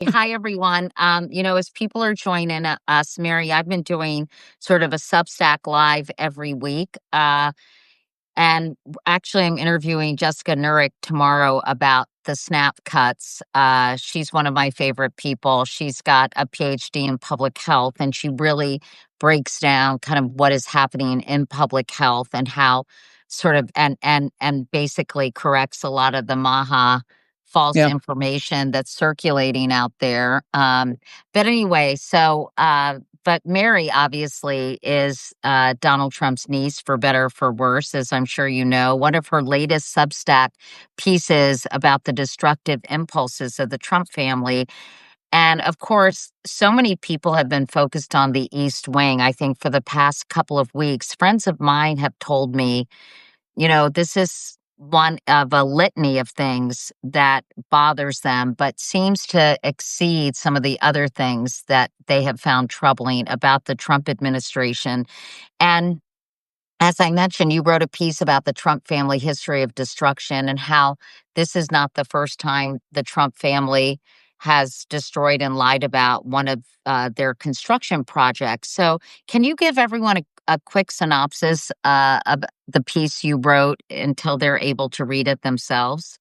Hi, everyone. As people are joining us, Mary, I've been doing sort of a Substack live every week. And actually, I'm interviewing Jessica Nurick tomorrow about the SNAP cuts. She's one of my favorite people. She's got a PhD in public health, and she really breaks down kind of what is happening in public health and how sort of and basically corrects a lot of the Maha false Yeah. information that's circulating out there. But anyway, but Mary obviously is Donald Trump's niece, for better or for worse, as I'm sure you know. One of her latest Substack pieces about the destructive impulses of the Trump family. And of course, so many people have been focused on the East Wing, I think, for the past couple of weeks. Friends of mine have told me, this is one of a litany of things that bothers them, but seems to exceed some of the other things that they have found troubling about the Trump administration. And as I mentioned, you wrote a piece about the Trump family history of destruction and how this is not the first time the Trump family has destroyed and lied about one of their construction projects. So, can you give everyone a quick synopsis of the piece you wrote until they're able to read it themselves?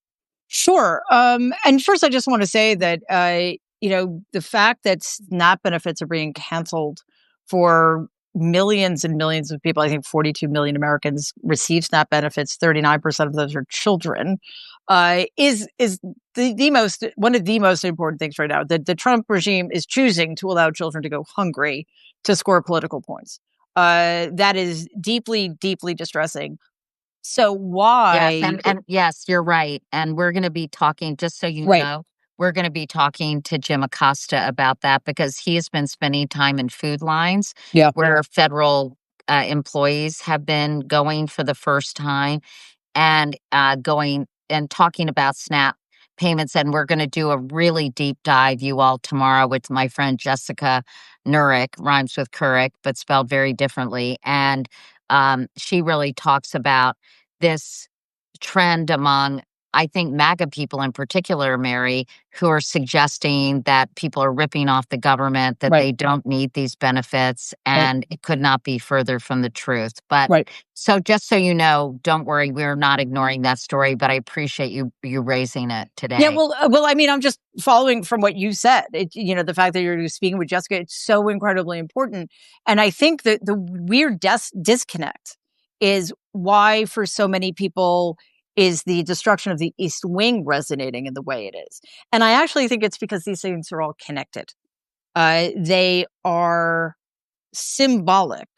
Sure. And first, I just want to say that, the fact that SNAP benefits are being canceled for millions and millions of people, I think 42 million Americans receive SNAP benefits, 39% of those are children, is the most, one of the most important things right now. The Trump regime is choosing to allow children to go hungry to score political points. That is deeply, deeply distressing. So Yes, why? and yes, you're right. And we're going to be talking, just so you Right. know, we're going to be talking to Jim Acosta about that because he has been spending time in food lines Yeah. where federal employees have been going for the first time and going and talking about SNAP payments. And we're going to do a really deep dive, you all, tomorrow with my friend Jessica Nurick, rhymes with Couric, but spelled very differently. And she really talks about this trend among, I think, MAGA people in particular, Mary, who are suggesting that people are ripping off the government, that Right. they don't need these benefits, Right. and it could not be further from the truth. But Right. so just so you know, don't worry, we're not ignoring that story, but I appreciate you raising it Yeah. today. Well, I mean, I'm just following from what you said. The fact that you're speaking with Jessica, it's so incredibly important. And I think that the weird disconnect is why, for so many people, is the destruction of the East Wing resonating in the way it is. And I actually think it's because these things are all connected. They are symbolic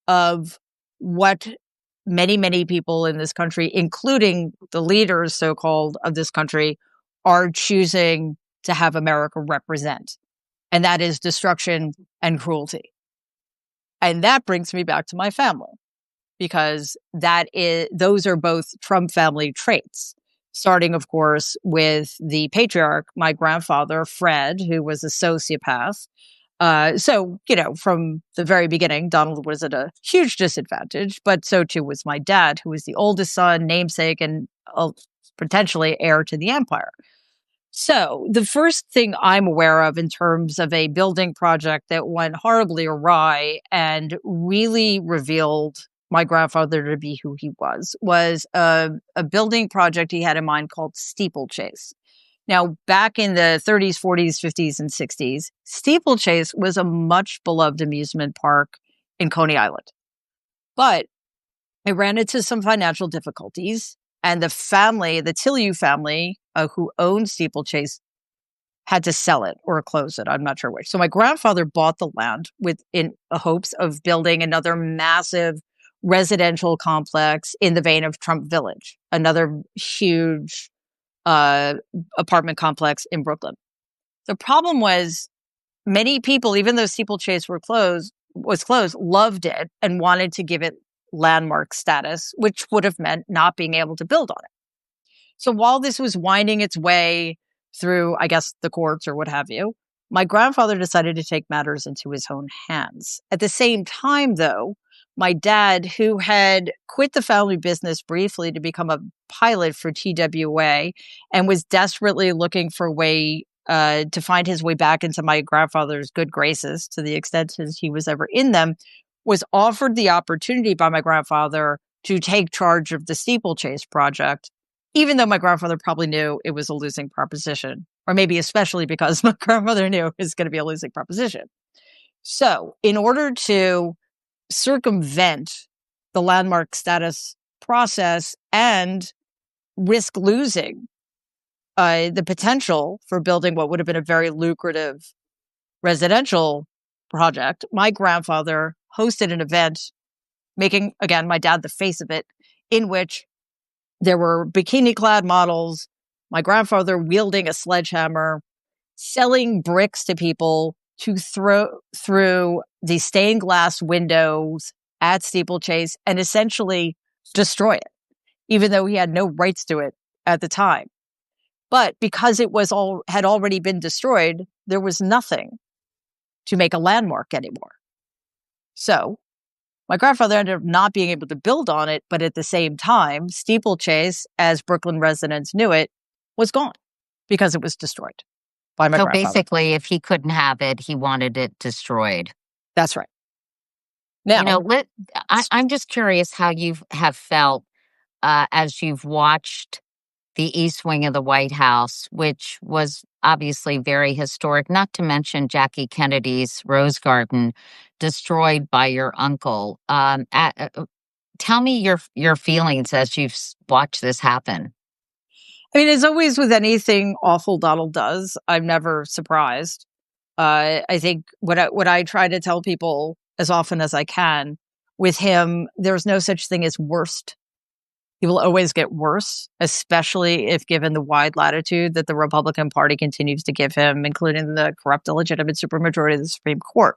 of what many, many people in this country, including the leaders, so-called, of this country, are choosing to have America represent. And that is destruction and cruelty. And that brings me back to my family, because those are both Trump family traits. Starting, of course, with the patriarch, my grandfather, Fred, who was a sociopath. From the very beginning, Donald was at a huge disadvantage, but so too was my dad, who was the oldest son, namesake, and potentially heir to the empire. So the first thing I'm aware of in terms of a building project that went horribly awry and really revealed my grandfather to be who he was a building project he had in mind called Steeplechase. Now, back in the 30s, 40s, 50s, and 60s, Steeplechase was a much beloved amusement park in Coney Island. But it ran into some financial difficulties, and the Tillieu family, who owned Steeplechase, had to sell it or close it. I'm not sure which. So my grandfather bought the land in hopes of building another massive residential complex in the vein of Trump Village, another huge apartment complex in Brooklyn. The problem was many people, even though Steeplechase was closed, loved it and wanted to give it landmark status, which would have meant not being able to build on it. So while this was winding its way through, I guess, the courts or what have you, my grandfather decided to take matters into his own hands. At the same time, though, my dad, who had quit the family business briefly to become a pilot for TWA and was desperately looking for a way to find his way back into my grandfather's good graces, to the extent as he was ever in them, was offered the opportunity by my grandfather to take charge of the steeplechase project, even though my grandfather probably knew it was a losing proposition, or maybe especially because my grandmother knew it was going to be a losing proposition. So, in order to circumvent the landmark status process and risk losing the potential for building what would have been a very lucrative residential project, my grandfather hosted an event, making, again, my dad the face of it, in which there were bikini clad models, my grandfather wielding a sledgehammer, selling bricks to people to throw through the stained glass windows at Steeplechase and essentially destroy it, even though he had no rights to it at the time. But because it had already been destroyed, there was nothing to make a landmark anymore. So my grandfather ended up not being able to build on it, but at the same time, Steeplechase, as Brooklyn residents knew it, was gone because it was destroyed by my So grandfather. basically, if he couldn't have it, he wanted it destroyed. That's right. Now, I'm just curious how you have felt as you've watched the East Wing of the White House, which was obviously very historic, not to mention Jackie Kennedy's Rose Garden destroyed by your uncle. Tell me your feelings as you've watched this happen. I mean, as always with anything awful Donald does, I'm never surprised. I think what I try to tell people as often as I can with him, there's no such thing as worst. He will always get worse, especially if given the wide latitude that the Republican Party continues to give him, including the corrupt, illegitimate supermajority of the Supreme Court.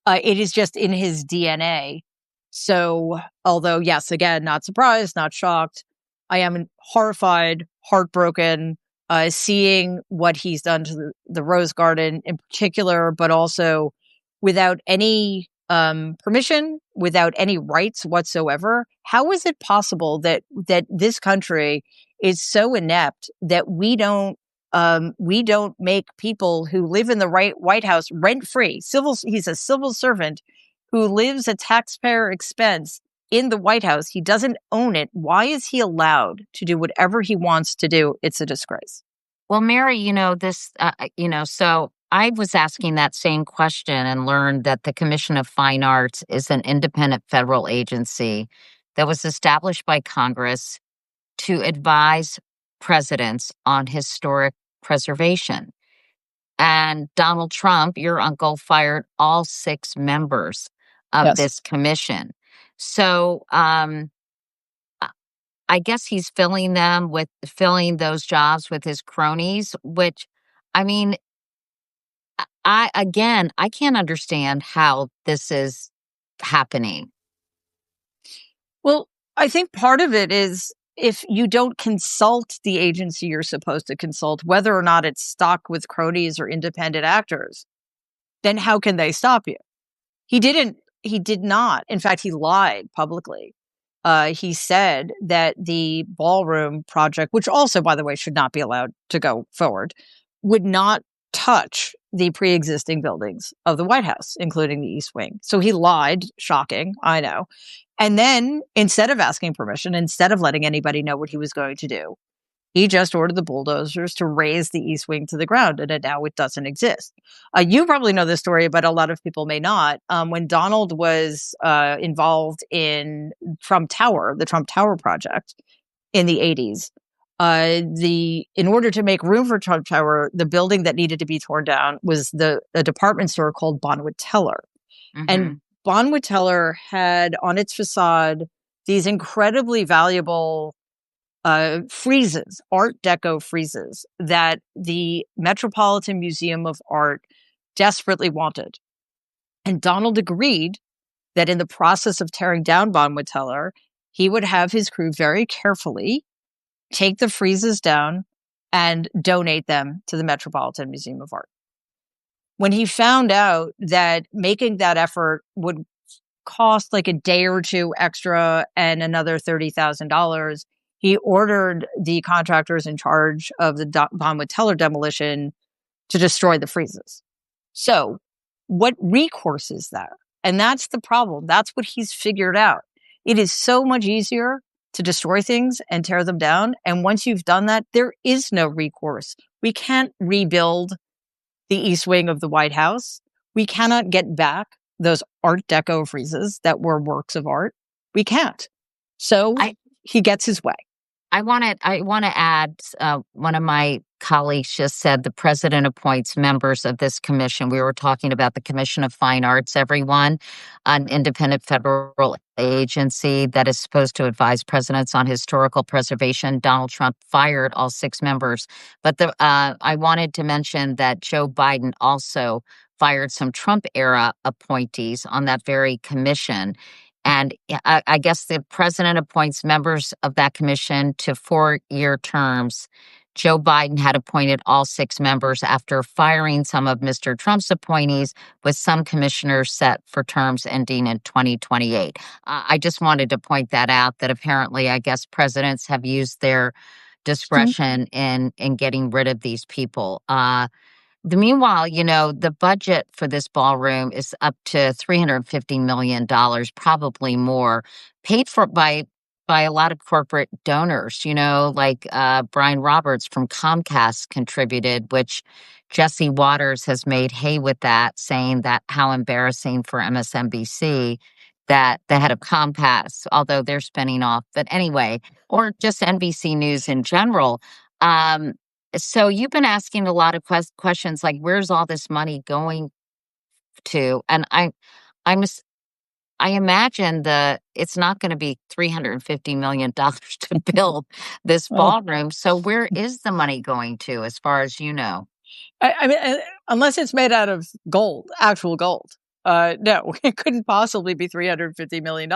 It is just in his DNA. So, although, yes, again, not surprised, not shocked, I am horrified, heartbroken, seeing what he's done to the Rose Garden in particular, but also without any permission, without any rights whatsoever. How is it possible that this country is so inept that we don't make people who live in the White House rent free? He's a civil servant who lives at taxpayer expense in the White House. He doesn't own it. Why is he allowed to do whatever he wants to do? It's a disgrace. Well, Mary, so I was asking that same question and learned that the Commission of Fine Arts is an independent federal agency that was established by Congress to advise presidents on historic preservation. And Donald Trump, your uncle, fired all 6 members of this commission. So I guess he's filling those jobs with his cronies, which, I mean, I can't understand how this is happening. Well, I think part of it is if you don't consult the agency you're supposed to consult, whether or not it's stocked with cronies or independent actors, then how can they stop you? He did not. In fact, he lied publicly. He said that the ballroom project, which also, by the way, should not be allowed to go forward, would not touch the pre-existing buildings of the White House, including the East Wing. So he lied. Shocking, I know. And then instead of asking permission, instead of letting anybody know what he was going to do, he just ordered the bulldozers to raze the East Wing to the ground, and now it doesn't exist. You probably know this story, but a lot of people may not. When Donald was involved in the Trump Tower project in the 80s, in order to make room for Trump Tower, the building that needed to be torn down was a department store called Bonwit Teller. Mm-hmm. And Bonwit Teller had on its facade these incredibly valuable friezes, Art Deco friezes, that the Metropolitan Museum of Art desperately wanted. And Donald agreed that in the process of tearing down Bonwit Teller, he would have his crew very carefully take the friezes down and donate them to the Metropolitan Museum of Art. When he found out that making that effort would cost like a day or two extra and another $30,000, he ordered the contractors in charge of the Bonwit Teller demolition to destroy the freezes. So what recourse is there? And that's the problem. That's what he's figured out. It is so much easier to destroy things and tear them down. And once you've done that, there is no recourse. We can't rebuild the East Wing of the White House. We cannot get back those Art Deco friezes that were works of art. We can't. So I he gets his way. I want to add, one of my colleagues just said the president appoints members of this commission. We were talking about the Commission of Fine Arts, everyone, an independent federal agency that is supposed to advise presidents on historical preservation. Donald Trump fired all 6 members. But I wanted to mention that Joe Biden also fired some Trump era appointees on that very commission. And I guess the president appoints members of that commission to 4-year terms. Joe Biden had appointed all 6 members after firing some of Mr. Trump's appointees, with some commissioners set for terms ending in 2028. I just wanted to point that out, that apparently, I guess, presidents have used their discretion in getting rid of these people. Meanwhile, the budget for this ballroom is up to $350 million, probably more, paid for by a lot of corporate donors, like Brian Roberts from Comcast contributed, which Jesse Waters has made hay with that, saying that how embarrassing for MSNBC that the head of Comcast, although they're spinning off, but anyway, or just NBC News in general. Um, so you've been asking a lot of questions like, where's all this money going to? And I'm s- I imagine it's not going to be $350 million to build this Well, ballroom. So where is the money going to, as far as you know? I mean, unless it's made out of gold, actual gold. No, it couldn't possibly be $350 million.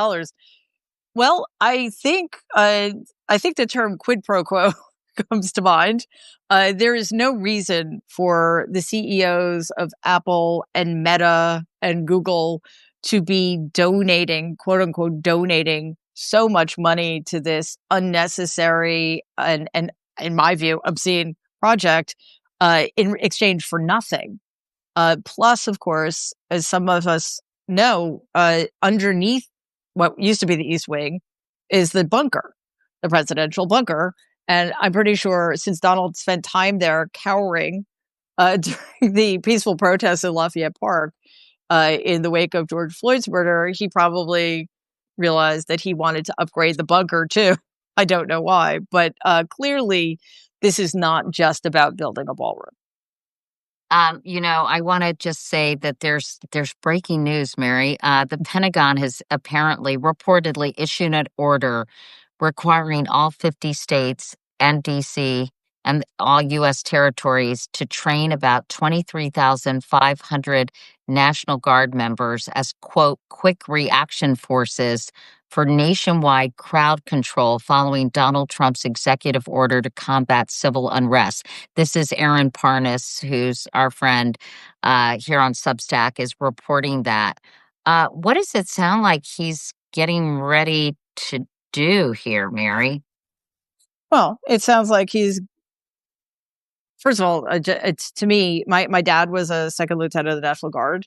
Well, I think the term quid pro quo comes to mind. There is no reason for the CEOs of Apple and Meta and Google to be donating, quote unquote, donating so much money to this unnecessary and in my view, obscene project in exchange for nothing. Plus, of course, as some of us know, underneath what used to be the East Wing is the bunker, the presidential bunker. And I'm pretty sure since Donald spent time there cowering during the peaceful protests in Lafayette Park in the wake of George Floyd's murder, he probably realized that he wanted to upgrade the bunker too. I don't know why, but clearly this is not just about building a ballroom. I want to just say that there's breaking news, Mary. The Pentagon has apparently reportedly issued an order requiring all 50 states and DC and all U.S. territories to train about 23,500 National Guard members as, quote, quick reaction forces for nationwide crowd control following Donald Trump's executive order to combat civil unrest. This is Aaron Parnas, who's our friend here on Substack, is reporting that. What does it sound like he's getting ready to do here, Mary? Well, it sounds like he's first of all, it's to me, my dad was a second lieutenant of the National Guard,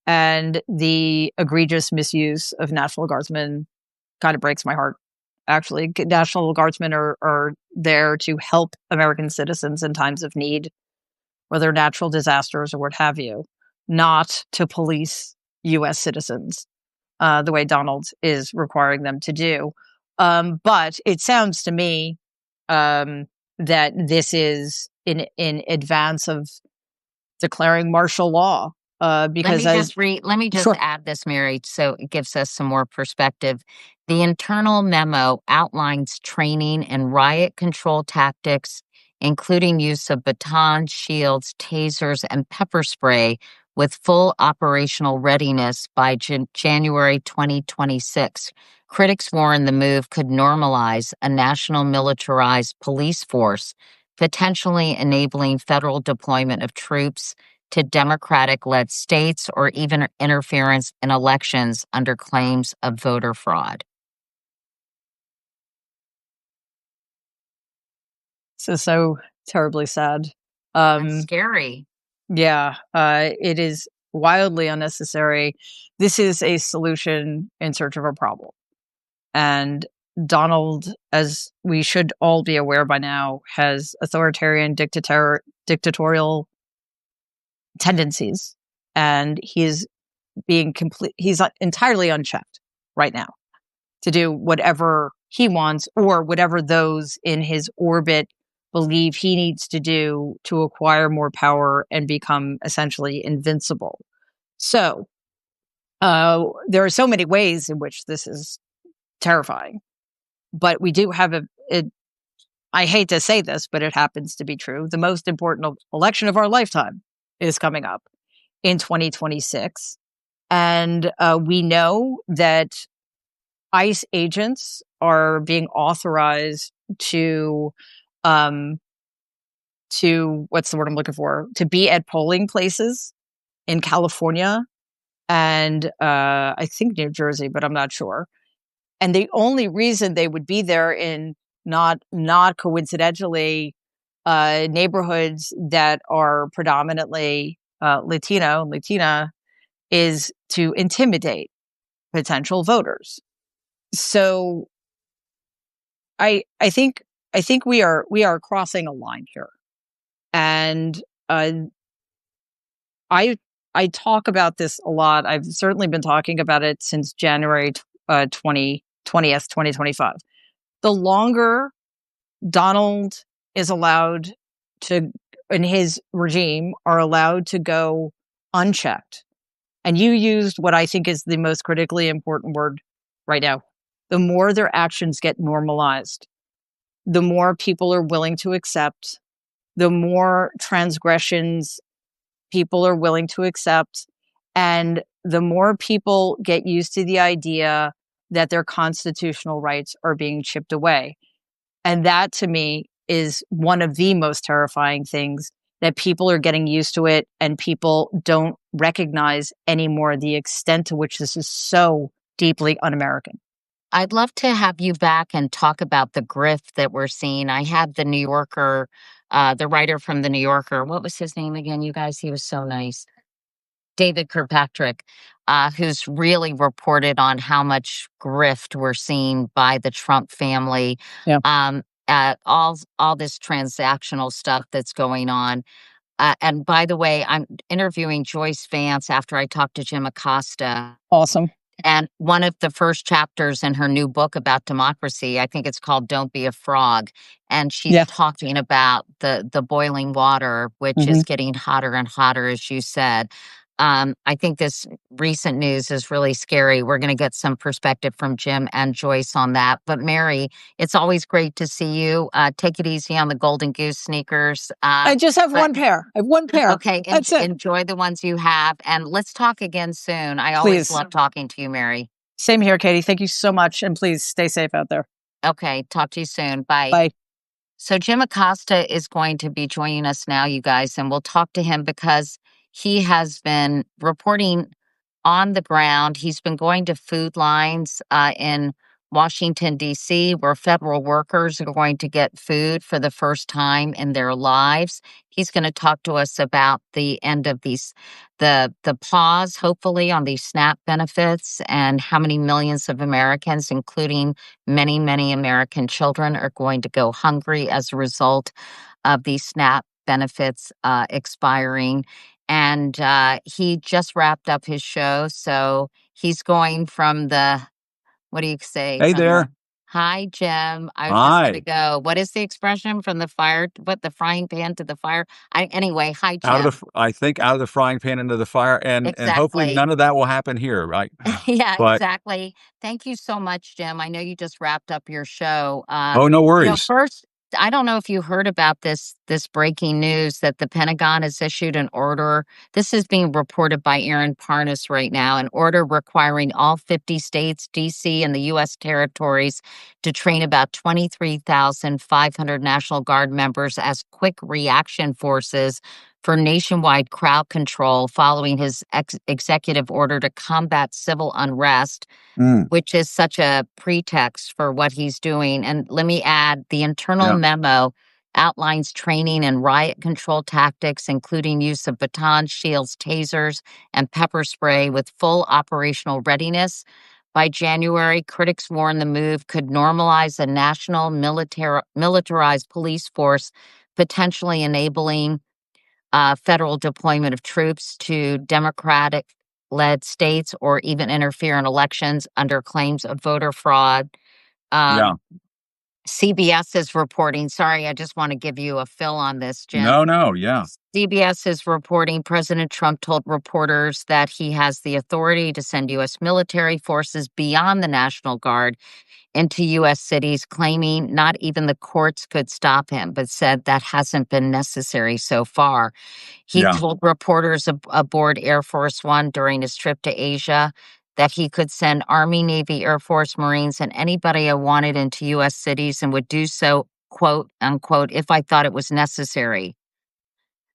and the egregious misuse of National Guardsmen kind of breaks my heart. Actually, National Guardsmen are there to help American citizens in times of need, whether natural disasters or what have you, not to police U.S. citizens the way Donald is requiring them to do. But it sounds to me that this is in advance of declaring martial law. Because as Let me just sure, add this, Mary, so it gives us some more perspective. The internal memo outlines training and riot control tactics, including use of batons, shields, tasers, and pepper spray, with full operational readiness by January 2026. Critics warn the move could normalize a national militarized police force, potentially enabling federal deployment of troops to Democratic led states or even interference in elections under claims of voter fraud. so terribly sad. And Um, scary. Yeah, it is wildly unnecessary. This is a solution in search of a problem. And Donald, as we should all be aware by now, has authoritarian dictatorial tendencies. And he's entirely unchecked right now to do whatever he wants or whatever those in his orbit believe he needs to do to acquire more power and become essentially invincible. So there are so many ways in which this is terrifying, but we do have I hate to say this, but it happens to be true. The most important election of our lifetime is coming up in 2026. And we know that ICE agents are being authorized um, to what's the word I'm looking for? To be at polling places in California and I think New Jersey, but I'm not sure. And the only reason they would be there in not coincidentally neighborhoods that are predominantly Latino and Latina is to intimidate potential voters. So I think we are crossing a line here, and I I talk about this a lot. I've certainly been talking about it since January 2025. The longer Donald is allowed to, and his regime are allowed to go unchecked, and you used what I think is the most critically important word right now, the more their actions get normalized, the more people are willing to accept, the more transgressions people are willing to accept, and the more people get used to the idea that their constitutional rights are being chipped away. And that to me is one of the most terrifying things, that people are getting used to it and people don't recognize anymore the extent to which this is so deeply un-American. I'd love to have you back and talk about the grift that we're seeing. I had the New Yorker, the writer from the New Yorker. What was his name again, you guys? He was so nice. David Kirkpatrick, who's really reported on how much grift we're seeing by the Trump family. Yeah. All this transactional stuff that's going on. And by the way, I'm interviewing Joyce Vance after I talked to Jim Acosta. Awesome. And one of the first chapters in her new book about democracy, I think it's called Don't Be a Frog. And she's Yeah. talking about the boiling water, which is getting hotter and hotter, as you said. I think this recent news is really scary. We're going to get some perspective from Jim and Joyce on that. But Mary, it's always great to see you. Take it easy on the Golden Goose sneakers. I just have one pair. I have one pair. Okay, That's it. enjoy the ones you have, and let's talk again soon. I always love talking to you, Mary. Same here, Katie. Thank you so much, and please stay safe out there. Okay, talk to you soon. Bye. Bye. So Jim Acosta is going to be joining us now, you guys, and we'll talk to him because he has been reporting on the ground. He's been going to food lines in Washington, D.C., where federal workers are going to get food for the first time in their lives. He's going to talk to us about the end of the pause, hopefully, on these SNAP benefits and how many millions of Americans, including many, many American children, are going to go hungry as a result of these SNAP benefits expiring. And he just wrapped up his show, so he's going from what do you say? Hey there. Hi, Jim. I was just going to go. What is the expression from the frying pan to the fire? Anyway, hi, Jim. I think out of the frying pan into the fire, and hopefully none of that will happen here, right? Yeah, exactly. Thank you so much, Jim. I know you just wrapped up your show. Oh, no worries. First, I don't know if you heard about this breaking news that the Pentagon has issued an order. This is being reported by Aaron Parnas right now, an order requiring all 50 states, D.C., and the U.S. territories to train about 23,500 National Guard members as quick reaction forces for nationwide crowd control following his executive order to combat civil unrest, which is such a pretext for what he's doing. And let me add, the internal memo outlines training and riot control tactics, including use of batons, shields, tasers, and pepper spray with full operational readiness. By January, critics warn the move could normalize a national militarized police force, potentially enabling federal deployment of troops to Democratic led states or even interfere in elections under claims of voter fraud. Yeah. CBS is reporting, sorry, I just want to give you a fill on this, Jim. No, yeah. CBS is reporting President Trump told reporters that he has the authority to send U.S. military forces beyond the National Guard into U.S. cities, claiming not even the courts could stop him, but said that hasn't been necessary so far. He Yeah. told reporters aboard Air Force One during his trip to Asia that he could send Army, Navy, Air Force, Marines, and anybody I wanted into U.S. cities and would do so, quote unquote, if I thought it was necessary.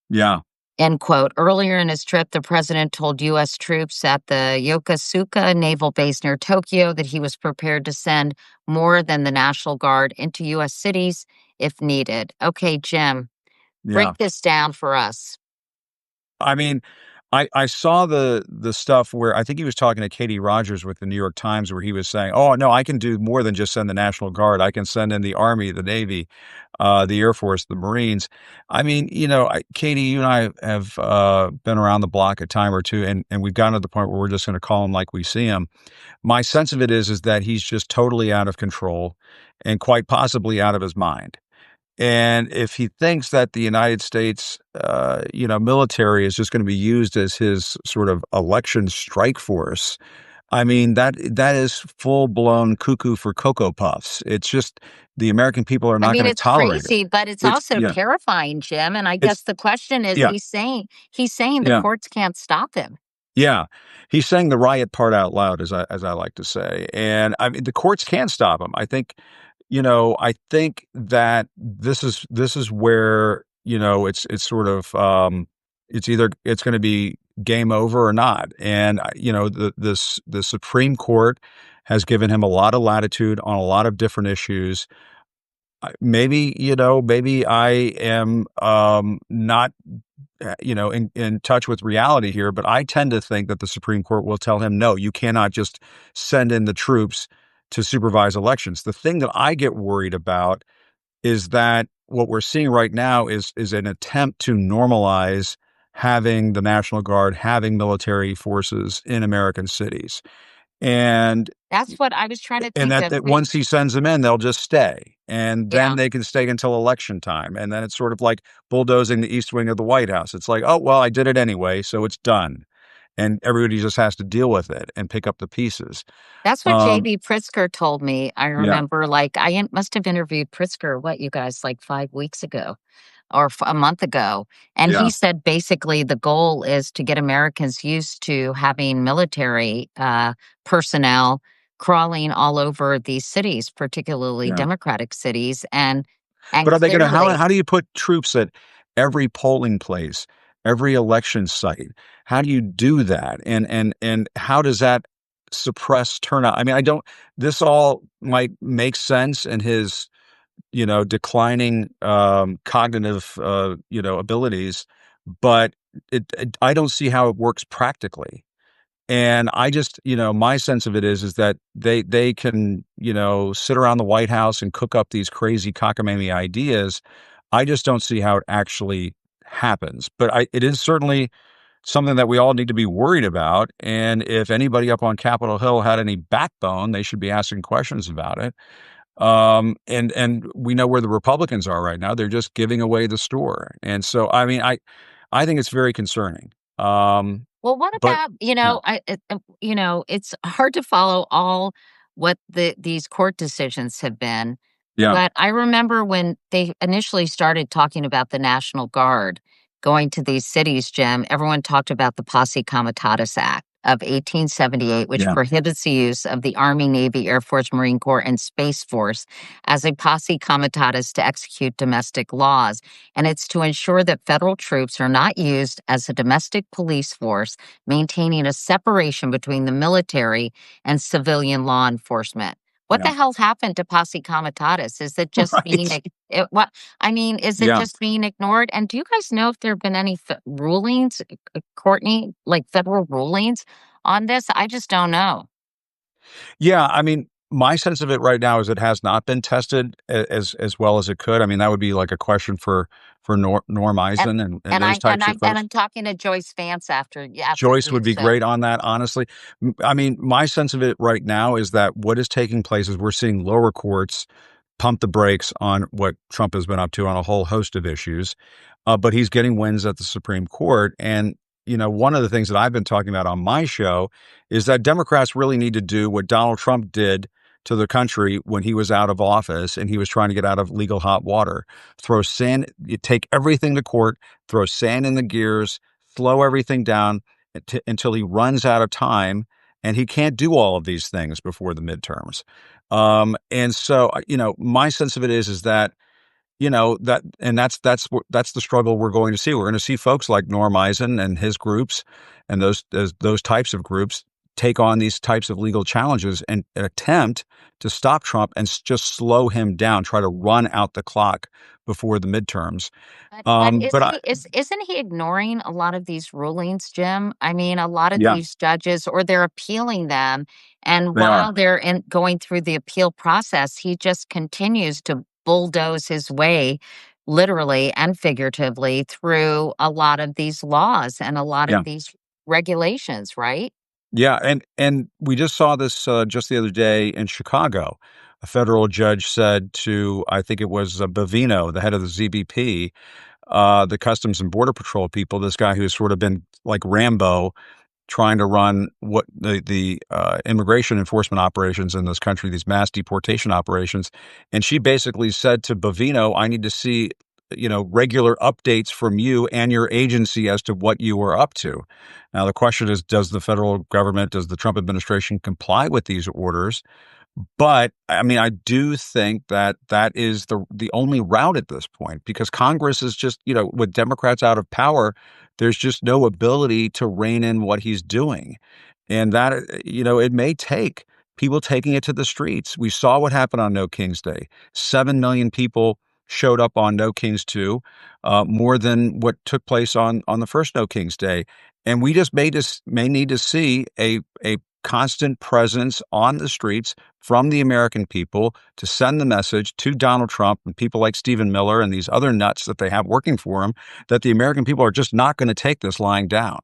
Yeah. End quote. Earlier in his trip, the president told U.S. troops at the Yokosuka naval base near Tokyo that he was prepared to send more than the National Guard into U.S. cities if needed. Okay, Jim, Yeah. break this down for us. I mean, I saw the stuff where I think he was talking to Katie Rogers with the New York Times, where he was saying, "Oh no, I can do more than just send the National Guard. I can send in the Army, the Navy, the Air Force, the Marines." I mean, Katie, you and I have been around the block a time or two, and we've gotten to the point where we're just going to call him like we see him. My sense of it is that he's just totally out of control, and quite possibly out of his mind. And if he thinks that the United States, military is just going to be used as his sort of election strike force, I mean, that is full blown cuckoo for Cocoa Puffs. It's just the American people are I not mean, going to it's tolerate it. crazy, but it's It's also yeah, terrifying, Jim. And I it's guess the question is, yeah, he's saying the yeah. courts can't stop him. Yeah, he's saying the riot part out loud, as I like to say, and I mean the courts can stop him. I think that this is where it's sort of it's either it's going to be game over or not, and the Supreme Court has given him a lot of latitude on a lot of different issues. Maybe I am not in touch with reality here, but I tend to think that the Supreme Court will tell him, no, you cannot just send in the troops to supervise elections. The thing that I get worried about is that what we're seeing right now is an attempt to normalize having the National Guard, having military forces in American cities. And That's what I was trying to and think that of. that once he sends them in, they'll just stay, and then Yeah. they can stay until election time, and then it's sort of like bulldozing the East Wing of the White House. It's like, "Oh, well, I did it anyway, so it's done," and everybody just has to deal with it and pick up the pieces. That's what Um, JB Pritzker told me. I yeah, remember, like, must have interviewed Pritzker, what, you guys, like 5 weeks ago or a month ago. And he yeah, said basically the goal is to get Americans used to having military personnel crawling all over these cities, particularly yeah. Democratic cities. And But are they gonna clearly, how do you put troops at every polling place, every election site? How do you do that? And how does that suppress turnout? I mean, I don't this all might make sense in his declining cognitive abilities, but I don't see how it works practically. And I just, my sense of it is that they can, sit around the White House and cook up these crazy cockamamie ideas. I just don't see how it actually happens. But it is certainly something that we all need to be worried about. And if anybody up on Capitol Hill had any backbone, they should be asking questions about it. And we know where the Republicans are right now. They're just giving away the store. And so, I mean, I think it's very concerning. well, what But about, yeah, it's hard to follow all what these court decisions have been. yeah, But I remember when they initially started talking about the National Guard going to these cities, Jim, everyone talked about the Posse Comitatus Act of 1878, which yeah, prohibits the use of the Army, Navy, Air Force, Marine Corps, and Space Force as a posse comitatus to execute domestic laws. And it's to ensure that federal troops are not used as a domestic police force, maintaining a separation between the military and civilian law enforcement. What the Yeah. hell happened to posse comitatus? Is it just being Right. what I mean, is it Yeah. just being ignored? And do you guys know if there have been any rulings, Courtney, like federal rulings on this? I just don't know. Yeah, I mean, my sense of it right now is it has not been tested as well as it could. I mean, that would be like a question for Norm And Eisen and and those I and types of I and folks. I'm talking to Joyce Vance after Joyce you. would be So great on that, honestly. I mean, my sense of it right now is that what is taking place is we're seeing lower courts pump the brakes on what Trump has been up to on a whole host of issues. But he's getting wins at the Supreme Court. And, one of the things that I've been talking about on my show is that Democrats really need to do what Donald Trump did to the country when he was out of office and he was trying to get out of legal hot water. Throw sand, you take everything to court, throw sand in the gears, slow everything down until he runs out of time. And he can't do all of these things before the midterms. And so, my sense of it is that, that, and that's the struggle we're going to see. We're going to see folks like Norm Eisen and his groups and those types of groups take on these types of legal challenges and attempt to stop Trump and just slow him down, try to run out the clock before the midterms. but But isn't he ignoring a lot of these rulings, Jim? I mean, a lot of yeah, these judges, or they're appealing them, and they are. while they're going through the appeal process, he just continues to bulldoze his way, literally and figuratively, through a lot of these laws and a lot Yeah. of these regulations, right? Yeah, and we just saw this just the other day in Chicago. A federal judge said to, I think it was Bavino, the head of the ZBP, the Customs and Border Patrol people, this guy who's sort of been like Rambo, trying to run what the immigration enforcement operations in this country, these mass deportation operations. And she basically said to Bavino, I need to see, regular updates from you and your agency as to what you were up to. Now, the question is, does the federal government, does the Trump administration comply with these orders? But I mean, I do think that that is the only route at this point because Congress is just, with Democrats out of power, there's just no ability to rein in what he's doing. And that, it may take people taking it to the streets. We saw what happened on No King's Day. 7 million people showed up on No King's 2, more than what took place on the first No King's Day. And we just may need to see a constant presence on the streets from the American people to send the message to Donald Trump and people like Stephen Miller and these other nuts that they have working for him that the American people are just not going to take this lying down.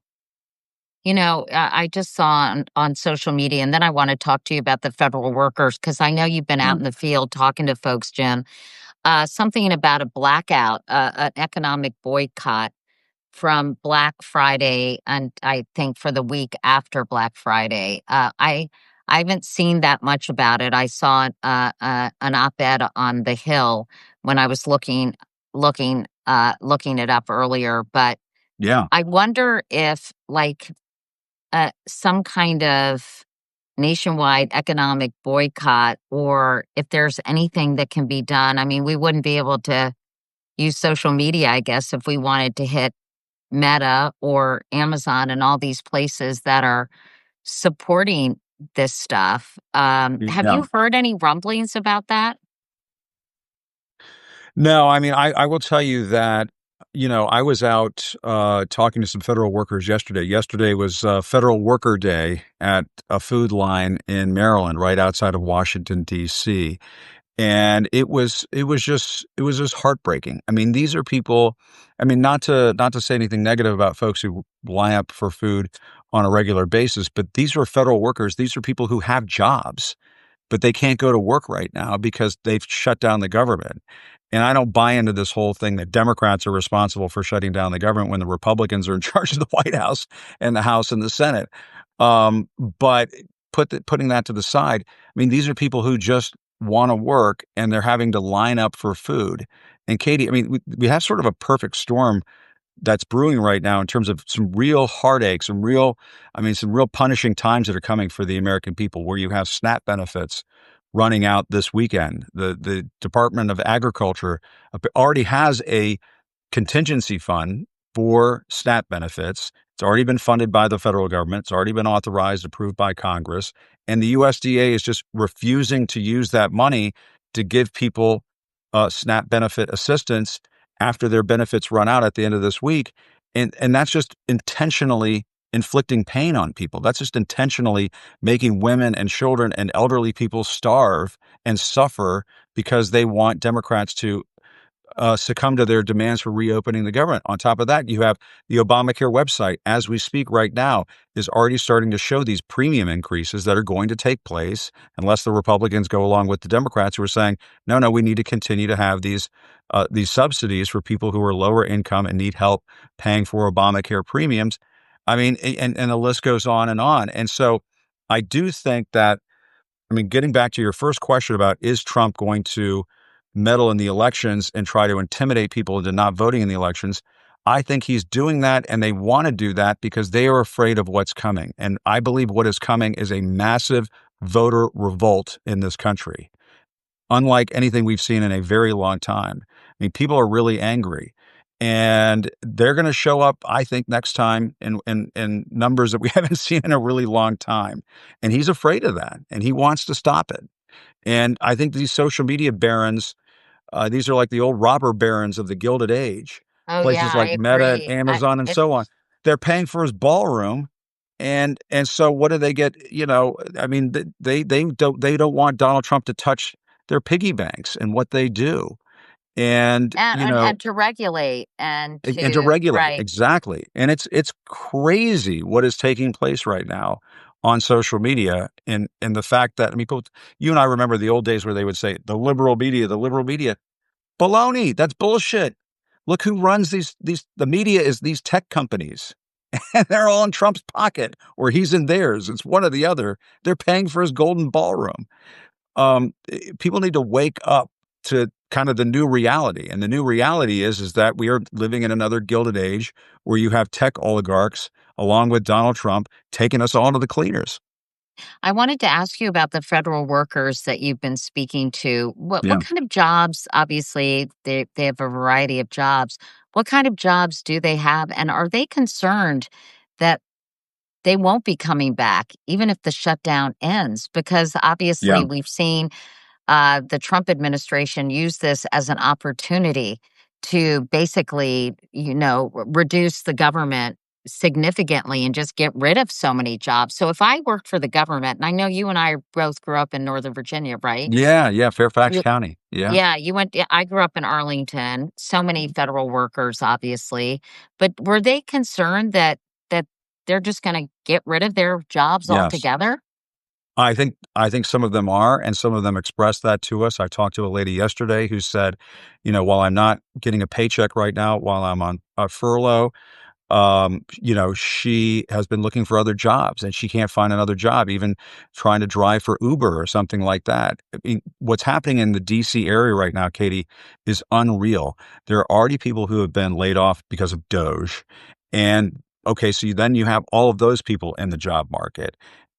I just saw on social media, and then I want to talk to you about the federal workers because I know you've been out in the field talking to folks, Jim. Something about a blackout, an economic boycott from Black Friday, and I think for the week after Black Friday. I haven't seen that much about it. I saw an op-ed on the Hill when I was looking it up earlier, but Yeah. I wonder if like some kind of nationwide economic boycott or if there's anything that can be done. I mean, we wouldn't be able to use social media, I guess, if we wanted to hit Meta or Amazon and all these places that are supporting this stuff. Have Yeah. you heard any rumblings about that? No, I mean, I will tell you that, I was out talking to some federal workers yesterday. Yesterday was Federal Worker Day at a food line in Maryland, right outside of Washington, D.C. And it was just heartbreaking. I mean, these are people, I mean, not to say anything negative about folks who line up for food on a regular basis, but these are federal workers. These are people who have jobs but they can't go to work right now because they've shut down the government. And I don't buy into this whole thing that Democrats are responsible for shutting down the government when the Republicans are in charge of the White House and the House and the Senate. But putting that to the side, I mean, these are people who just want to work and they're having to line up for food. And Katie, I mean, we have sort of a perfect storm that's brewing right now in terms of some real heartache, some real punishing times that are coming for the American people where you have SNAP benefits running out this weekend. The Department of Agriculture already has a contingency fund for SNAP benefits It's already been funded by the federal government. It's already been authorized, approved by Congress. And the USDA is just refusing to use that money to give people SNAP benefit assistance after their benefits run out at the end of this week. And that's just intentionally inflicting pain on people. That's just intentionally making women and children and elderly people starve and suffer because they want Democrats to succumb to their demands for reopening the government. On top of that, you have the Obamacare website, as we speak right now, is already starting to show these premium increases that are going to take place unless the Republicans go along with the Democrats who are saying, no, no, we need to continue to have these subsidies for people who are lower income and need help paying for Obamacare premiums. I mean, and the list goes on and on. And so I do think that, I mean, getting back to your first question about is Trump going to meddle in the elections and try to intimidate people into not voting in the elections, I think he's doing that, and they want to do that because they are afraid of what's coming. And I believe what is coming is a massive voter revolt in this country, unlike anything we've seen in a very long time. I mean, people are really angry. And they're going to show up, I think, next time in numbers that we haven't seen in a really long time. And he's afraid of that, and he wants to stop it. And I think these social media barons, these are like the old robber barons of the Gilded Age, Oh yeah, places I like Meta, agree. Amazon, and It's so on. They're paying for his ballroom, and so what do they get? You know, I mean, they don't want Donald Trump to touch their piggy banks and what they do, and and to regulate and and to to regulate right. exactly. And it's crazy what is taking place right now on social media, and the fact that, I mean, you and I remember the old days where they would say the liberal media. Baloney. That's bullshit. Look who runs the media is these tech companies. And they're all in Trump's pocket or he's in theirs. It's one or the other. They're paying for his golden ballroom. People need to wake up to kind of the new reality. And the new reality is that we are living in another Gilded Age where you have tech oligarchs along with Donald Trump taking us all to the cleaners. I wanted to ask you about the federal workers that you've been speaking to. What Yeah. kind of jobs? Obviously, they have a variety of jobs. What kind of jobs do they have, and are they concerned that they won't be coming back even if the shutdown ends? Because Yeah. obviously, we've seen the Trump administration use this as an opportunity to basically, reduce the government significantly and just get rid of so many jobs. So if I worked for the government, and I know you and I both grew up in Northern Virginia, right? Yeah. Yeah. Fairfax You, County. Yeah. yeah, I grew up in Arlington. So many federal workers, obviously, but were they concerned that they're just going to get rid of their jobs Yes. altogether? I think some of them are, and some of them expressed that to us. I talked to a lady yesterday who said, while I'm not getting a paycheck right now, while I'm on a furlough, she has been looking for other jobs and she can't find another job, even trying to drive for Uber or something like that. I mean, what's happening in the DC area right now, Katie, is unreal. There are already people who have been laid off because of Doge. And okay, so then you have all of those people in the job market.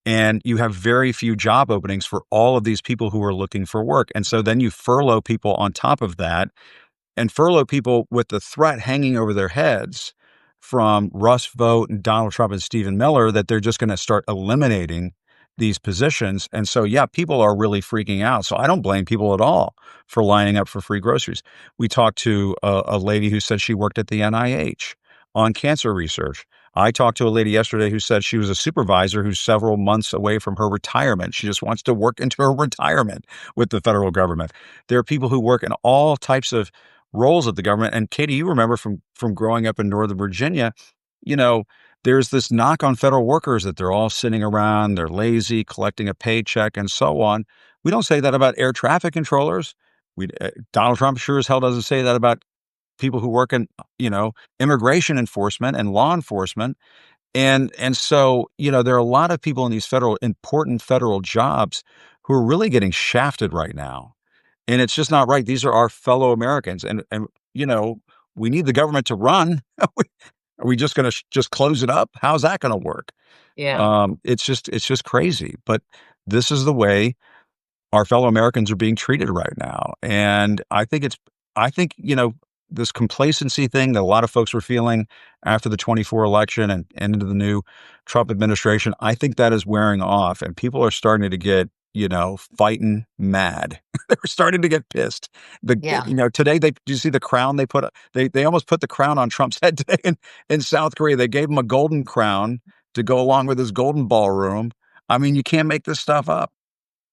And you have very few job openings for all of these people who are looking for work. And so then you furlough people on top of that, and furlough people with the threat hanging over their heads from Russ Vought and Donald Trump and Stephen Miller that they're just going to start eliminating these positions. And so, yeah, people are really freaking out. So I don't blame people at all for lining up for free groceries. We talked to a lady who said she worked at the NIH on cancer research. I talked to a lady yesterday who said she was a supervisor who's several months away from her retirement. She just wants to work into her retirement with the federal government. There are people who work in all types of roles of the government. And Katie, you remember from growing up in Northern Virginia, you know, there's this knock on federal workers that they're all sitting around, they're lazy, collecting a paycheck, and so on. We don't say that about air traffic controllers. Donald Trump sure as hell doesn't say that about people who work in, immigration enforcement and law enforcement. And so, there are a lot of people in these important federal jobs who are really getting shafted right now. And it's just not right. These are our fellow Americans. And we need the government to run. Are we just going to just close it up? How's that going to work? Yeah. It's just crazy. But this is the way our fellow Americans are being treated right now. And I think this complacency thing that a lot of folks were feeling after the 24 election and into the new Trump administration, I think that is wearing off, and people are starting to get, fighting mad. They're starting to get pissed. Yeah. Today do you see the crown they put? They almost put the crown on Trump's head today in South Korea. They gave him a golden crown to go along with his golden ballroom. I mean, you can't make this stuff up.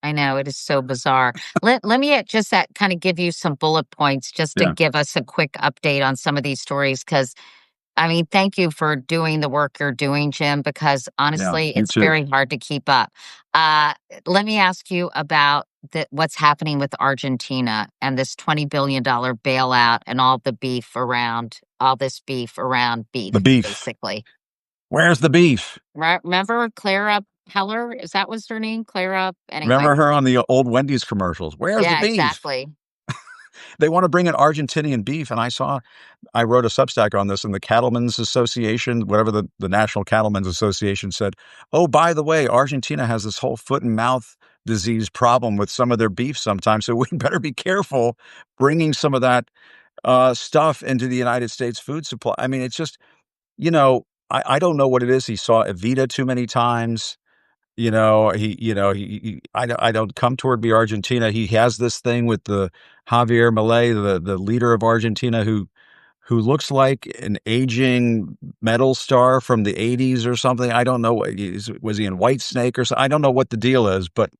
I know, it is so bizarre. Let me just kind of give you some bullet points just to Yeah, give us a quick update on some of these stories. Because, I mean, thank you for doing the work you're doing, Jim, because yeah, honestly, you it's too. very hard to keep up. Uh, Let me ask you about what's happening with Argentina and this $20 billion bailout and all this beef around The beef, beef. basically. Where's the beef? Remember Clara Peller? Is that was her name? Clara? Anyway. Remember her on the old Wendy's commercials? Where's the Yeah, beef? exactly. They want to bring in Argentinian beef, and I wrote a Substack on this, and the Cattlemen's Association, whatever the National Cattlemen's Association said, oh, by the way, Argentina has this whole foot and mouth disease problem with some of their beef sometimes, so we better be careful bringing some of that stuff into the United States food supply. I mean, it's just, I don't know what it is. He saw Evita too many times. I don't come toward me Argentina. He has this thing with the Javier Milei, the leader of Argentina, who looks like an aging metal star from the 80s or something. I don't know was he in White Snake or something? I don't know what the deal is, but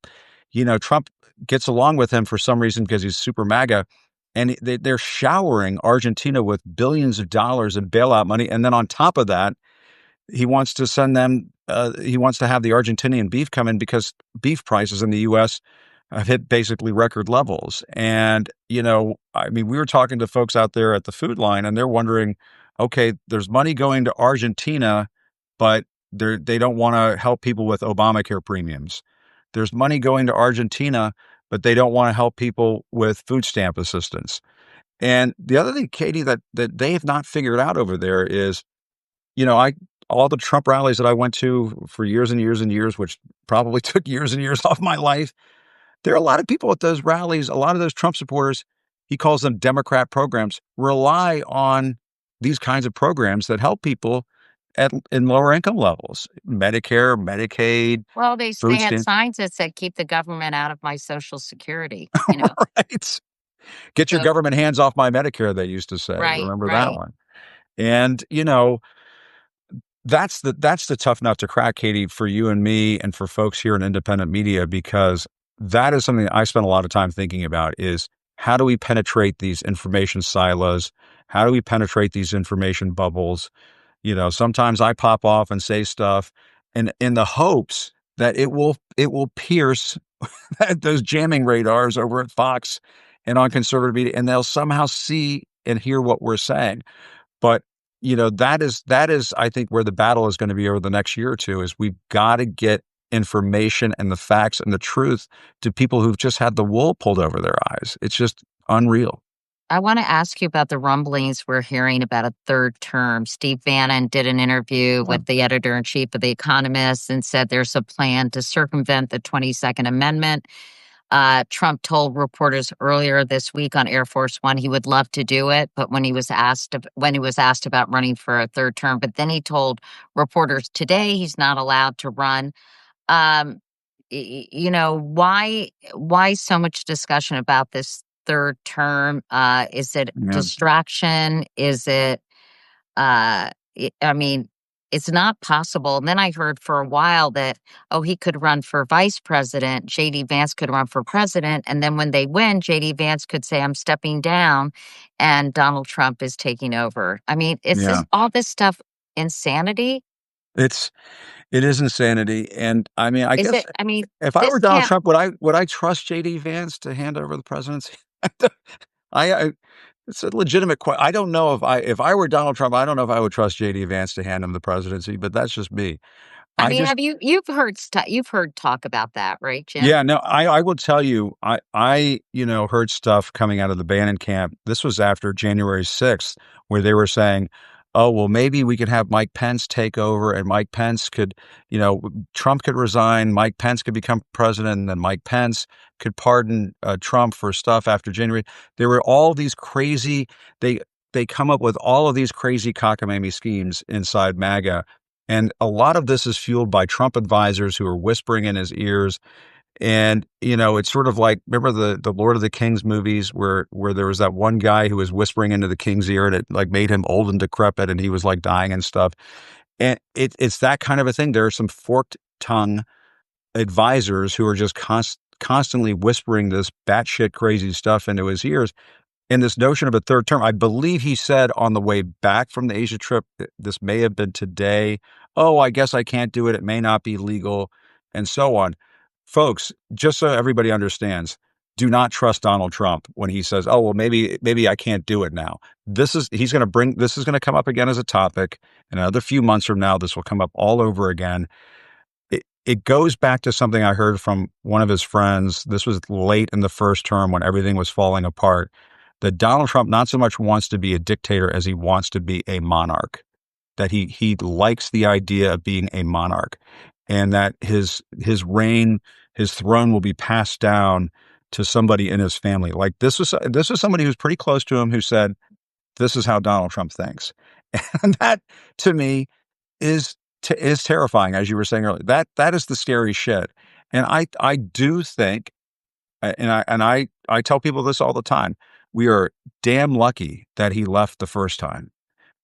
Trump gets along with him for some reason because he's super MAGA, and they're showering Argentina with billions of dollars in bailout money, and then on top of that, he wants to send them. He wants to have the Argentinian beef come in because beef prices in the U.S. have hit basically record levels. And I mean, we were talking to folks out there at the food line, and they're wondering, okay, there's money going to Argentina, but they don't want to help people with Obamacare premiums. There's money going to Argentina, but they don't want to help people with food stamp assistance. And the other thing, Katie, that they have not figured out over there is, I all the Trump rallies that I went to for years and years and years, which probably took years and years off my life. There are a lot of people at those rallies, a lot of those Trump supporters, he calls them Democrat programs, rely on these kinds of programs that help people in lower income levels, Medicare, Medicaid, Well, they food had stamps. signs that said, "Keep the government out of my Social Security." Right. Get your So government hands off my Medicare, they used to say. right, Remember that right. one? And, that's the tough nut to crack, Katie, for you and me and for folks here in independent media, because that is something that I spend a lot of time thinking about is how do we penetrate these information silos? How do we penetrate these information bubbles? Sometimes I pop off and say stuff and in the hopes that it will pierce those jamming radars over at Fox and on conservative media, and they'll somehow see and hear what we're saying. But, that is, I think, where the battle is going to be over the next year or two is we've got to get information and the facts and the truth to people who've just had the wool pulled over their eyes. It's just unreal. I want to ask you about the rumblings we're hearing about a third term. Steve Bannon did an interview Yeah. with the editor in chief of The Economist and said there's a plan to circumvent the 22nd Amendment. Trump told reporters earlier this week on Air Force One he would love to do it, but when he was asked about running for a third term, but then he told reporters today he's not allowed to run. Um, why so much discussion about this third term? Is it Yeah. distraction? Is it I mean, it's not possible. And then I heard for a while that, oh, he could run for vice president. JD Vance could run for president. And then when they win, JD Vance could say, I'm stepping down and Donald Trump is taking over. I mean, is Yeah. this all this stuff insanity? It is insanity. And I mean, I Is guess it? I mean, if I this were Donald can't. Trump, would I trust JD Vance to hand over the presidency? I it's a legitimate question. I don't know if I were Donald Trump, I don't know if I would trust JD Vance to hand him the presidency, but that's just me. I I mean, just you've heard talk about that, right, Jim? Yeah, no, I will tell you, I heard stuff coming out of the Bannon camp. This was after January 6th, where they were saying, oh, well, maybe we could have Mike Pence take over and Mike Pence could, Trump could resign, Mike Pence could become president, and then Mike Pence could pardon Trump for stuff after January. There were all these crazy, they come up with all of these crazy cockamamie schemes inside MAGA. And a lot of this is fueled by Trump advisors who are whispering in his ears. And, it's sort of like, remember the Lord of the Kings movies where there was that one guy who was whispering into the king's ear and it like made him old and decrepit and he was like dying and stuff. And it's that kind of a thing. There are some forked tongue advisors who are just constantly whispering this batshit crazy stuff into his ears. And this notion of a third term, I believe he said on the way back from the Asia trip, this may have been today. Oh, I guess I can't do it. It may not be legal, and so on. Folks, just so everybody understands, do not trust Donald Trump when he says, "Oh, well, maybe I can't do it now." This is going to come up again as a topic. In another few months from now, this will come up all over again. It goes back to something I heard from one of his friends. This was late in the first term when everything was falling apart. That Donald Trump not so much wants to be a dictator as he wants to be a monarch. That he likes the idea of being a monarch, and that his reign, his throne will be passed down to somebody in his family. Like this was somebody who's pretty close to him who said, "This is how Donald Trump thinks," and that to me is terrifying, as you were saying earlier. That is the scary shit, and I do think, and I tell people this all the time. We are damn lucky that he left the first time.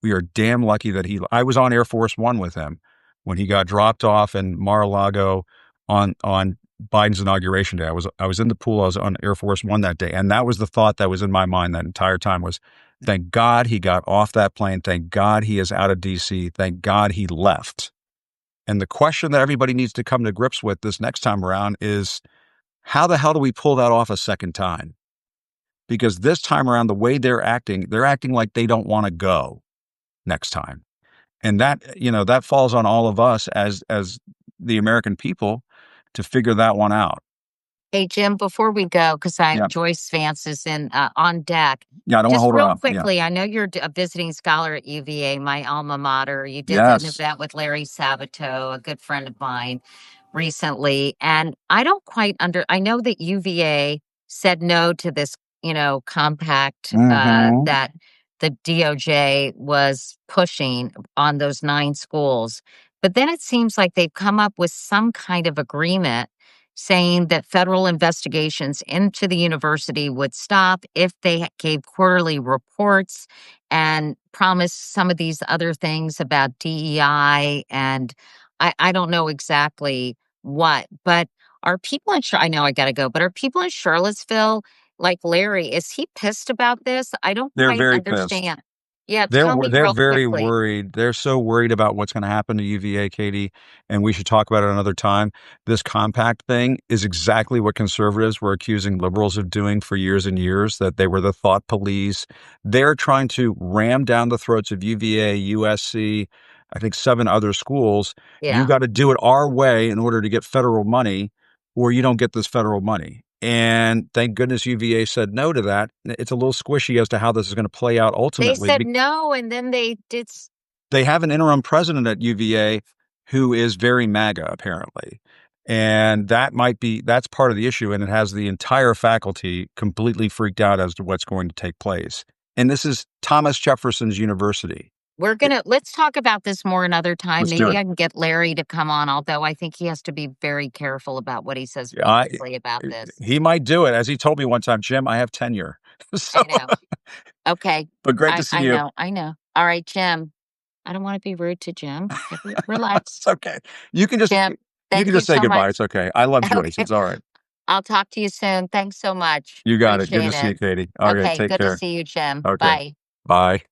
We are damn lucky that I was on Air Force One with him when he got dropped off in Mar-a-Lago on Biden's inauguration day. I was in the pool. I was on Air Force One that day, and that was the thought that was in my mind that entire time was, thank God he got off that plane. Thank God he is out of DC. Thank God he left. And the question that everybody needs to come to grips with this next time around is, how the hell do we pull that off a second time? Because this time around, the way they're acting like they don't want to go next time. And that, that falls on all of us as the American people to figure that one out. Hey, Jim, before we go, because Joyce Vance is on deck. Yeah, I don't want to hold her up. Just real quickly, I know you're a visiting scholar at UVA, my alma mater. You did Yes. an event with Larry Sabato, a good friend of mine, recently. And I don't quite I know that UVA said no to this, compact that the DOJ was pushing on those 9 schools. But then it seems like they've come up with some kind of agreement saying that federal investigations into the university would stop if they gave quarterly reports and promised some of these other things about DEI. And I don't know exactly what, but are people I know I got to go, but are people in Charlottesville like Larry? Is he pissed about this? I don't They're quite very pissed. understand. Yeah, They're tell me real very quickly. worried. They're so worried about what's going to happen to UVA, Katie, and we should talk about it another time. This compact thing is exactly what conservatives were accusing liberals of doing for years and years, that they were the thought police. They're trying to ram down the throats of UVA, USC, I think 7 other schools. Yeah. You got to do it our way in order to get federal money, or you don't get this federal money. And thank goodness UVA said no to that. It's a little squishy as to how this is going to play out ultimately. They said no, and then they did. They have an interim president at UVA who is very MAGA, apparently. And that's part of the issue. And it has the entire faculty completely freaked out as to what's going to take place. And this is Thomas Jefferson's University. Let's talk about this more another time. Let's do Maybe it. I can get Larry to come on, although I think he has to be very careful about what he says publicly about this. He might do it. As he told me one time, Jim, I have tenure. So, I know. Okay. But great to see you. I know. All right, Jim. I don't want to be rude to Jim. Relax. It's okay. You can just, Jim, you can just say so goodbye. much. It's okay. I love Joyce. Okay. It's all right. I'll talk to you soon. Thanks so much. You got Appreciate it. Good to see you, Katie. All right, take good care. to see you, Jim. Okay. Bye. Bye.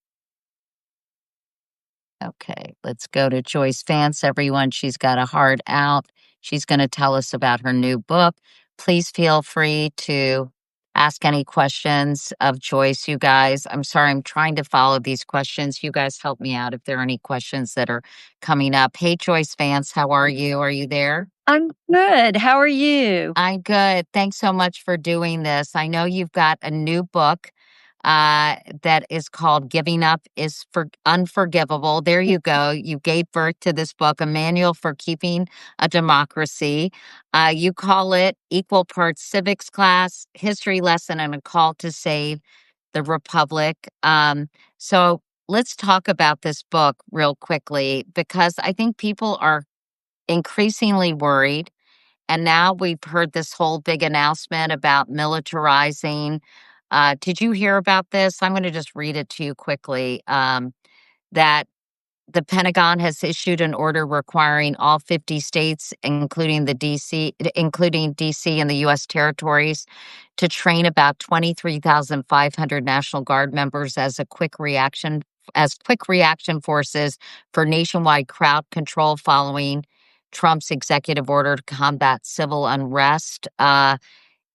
Okay, let's go to Joyce Vance, everyone. She's got a heart out. She's going to tell us about her new book. Please feel free to ask any questions of Joyce, you guys. I'm sorry, I'm trying to follow these questions. You guys help me out if there are any questions that are coming up. Hey, Joyce Vance, how are you? Are you there? I'm good. How are you? I'm good. Thanks so much for doing this. I know you've got a new book that is called Giving Up is Unforgivable. There you go. You gave birth to this book, A Manual for Keeping a Democracy. You call it Equal Parts Civics Class, History Lesson, and a Call to Save the Republic. So let's talk about this book real quickly because I think people are increasingly worried. And now we've heard this whole big announcement about militarizing. Did you hear about this? I'm going to just read it to you quickly. That the Pentagon has issued an order requiring all 50 states, including DC and the U.S. territories, to train about 23,500 National Guard members as quick reaction forces for nationwide crowd control following Trump's executive order to combat civil unrest.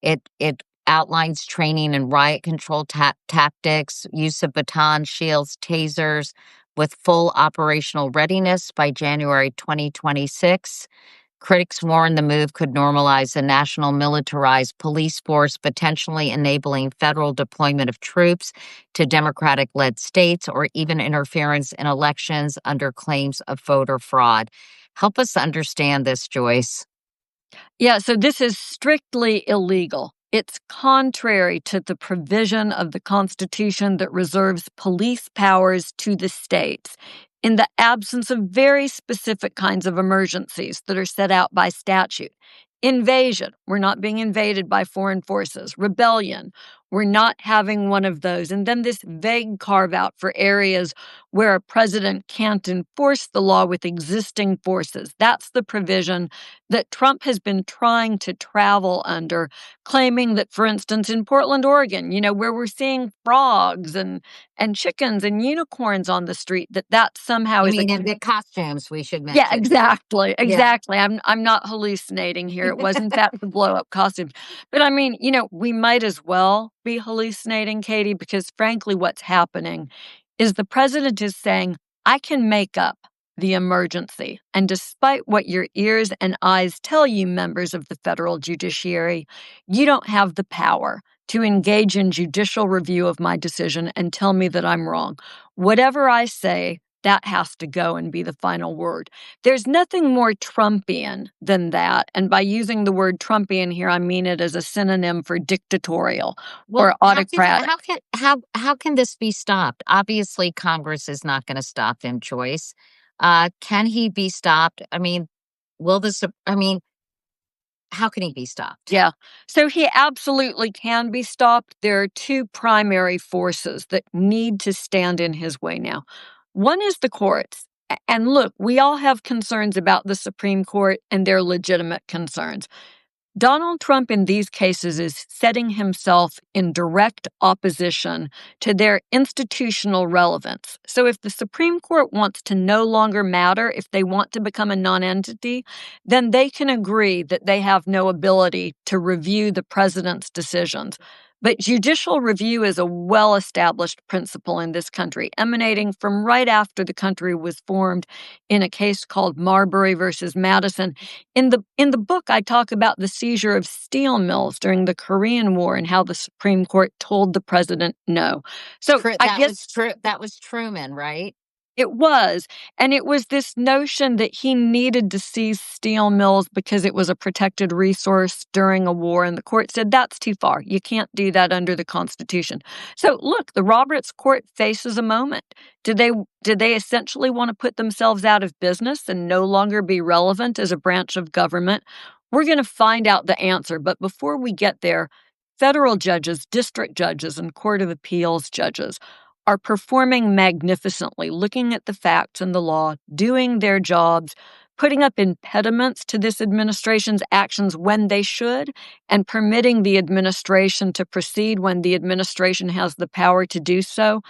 It outlines training and riot control tactics, use of baton, shields, tasers, with full operational readiness by January 2026. Critics warn the move could normalize a national militarized police force, potentially enabling federal deployment of troops to Democratic-led states or even interference in elections under claims of voter fraud. Help us understand this, Joyce. Yeah, so this is strictly illegal. It's contrary to the provision of the Constitution that reserves police powers to the states in the absence of very specific kinds of emergencies that are set out by statute. Invasion, we're not being invaded by foreign forces. Rebellion, we're not having one of those. And then this vague carve out for areas where a president can't enforce the law with existing forces. That's the provision that Trump has been trying to travel under, claiming that, for instance, in Portland, Oregon, where we're seeing frogs and chickens and unicorns on the street, that somehow I is mean, in the costumes, we should mention. yeah, exactly. Yeah. I'm not hallucinating here. It was in fact the blow up costumes. But I mean, we might as well be hallucinating, Katie, because frankly, what's happening is the president is saying, I can make up the emergency. And despite what your ears and eyes tell you, members of the federal judiciary, you don't have the power to engage in judicial review of my decision and tell me that I'm wrong. Whatever I say, that has to go and be the final word. There's nothing more Trumpian than that. And by using the word Trumpian here, I mean it as a synonym for dictatorial or autocratic. How can this be stopped? Obviously, Congress is not going to stop him, Joyce. Can he be stopped? I mean, how can he be stopped? Yeah. So he absolutely can be stopped. There are two primary forces that need to stand in his way now. One is the courts. And look, we all have concerns about the Supreme Court, and they're legitimate concerns. Donald Trump in these cases is setting himself in direct opposition to their institutional relevance. So if the Supreme Court wants to no longer matter, if they want to become a non-entity, then they can agree that they have no ability to review the president's decisions. But judicial review is a well-established principle in this country, emanating from right after the country was formed in a case called Marbury versus Madison. In the book, I talk about the seizure of steel mills during the Korean War and how the Supreme Court told the president no. So that was Truman, right? It was. And it was this notion that he needed to seize steel mills because it was a protected resource during a war. And the court said, that's too far. You can't do that under the Constitution. So look, the Roberts Court faces a moment. Did they essentially want to put themselves out of business and no longer be relevant as a branch of government? We're going to find out the answer. But before we get there, federal judges, district judges, and Court of Appeals judges are performing magnificently, looking at the facts and the law, doing their jobs, putting up impediments to this administration's actions when they should, and permitting the administration to proceed when the administration has the power to do so.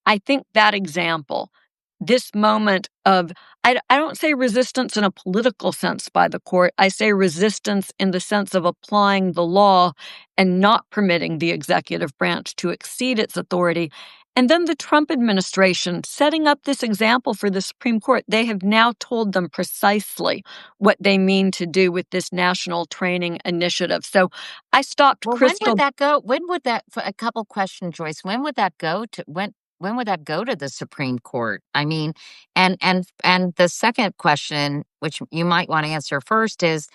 I think that example, this moment of, I don't say resistance in a political sense by the court. I say resistance in the sense of applying the law and not permitting the executive branch to exceed its authority. And then the Trump administration setting up this example for the Supreme Court. They have now told them precisely what they mean to do with this national training initiative. So I stopped Crystal. When would that go? For a couple questions, Joyce, when would that go to when would that go to the Supreme Court? I mean, and the second question, which you might want to answer first, is,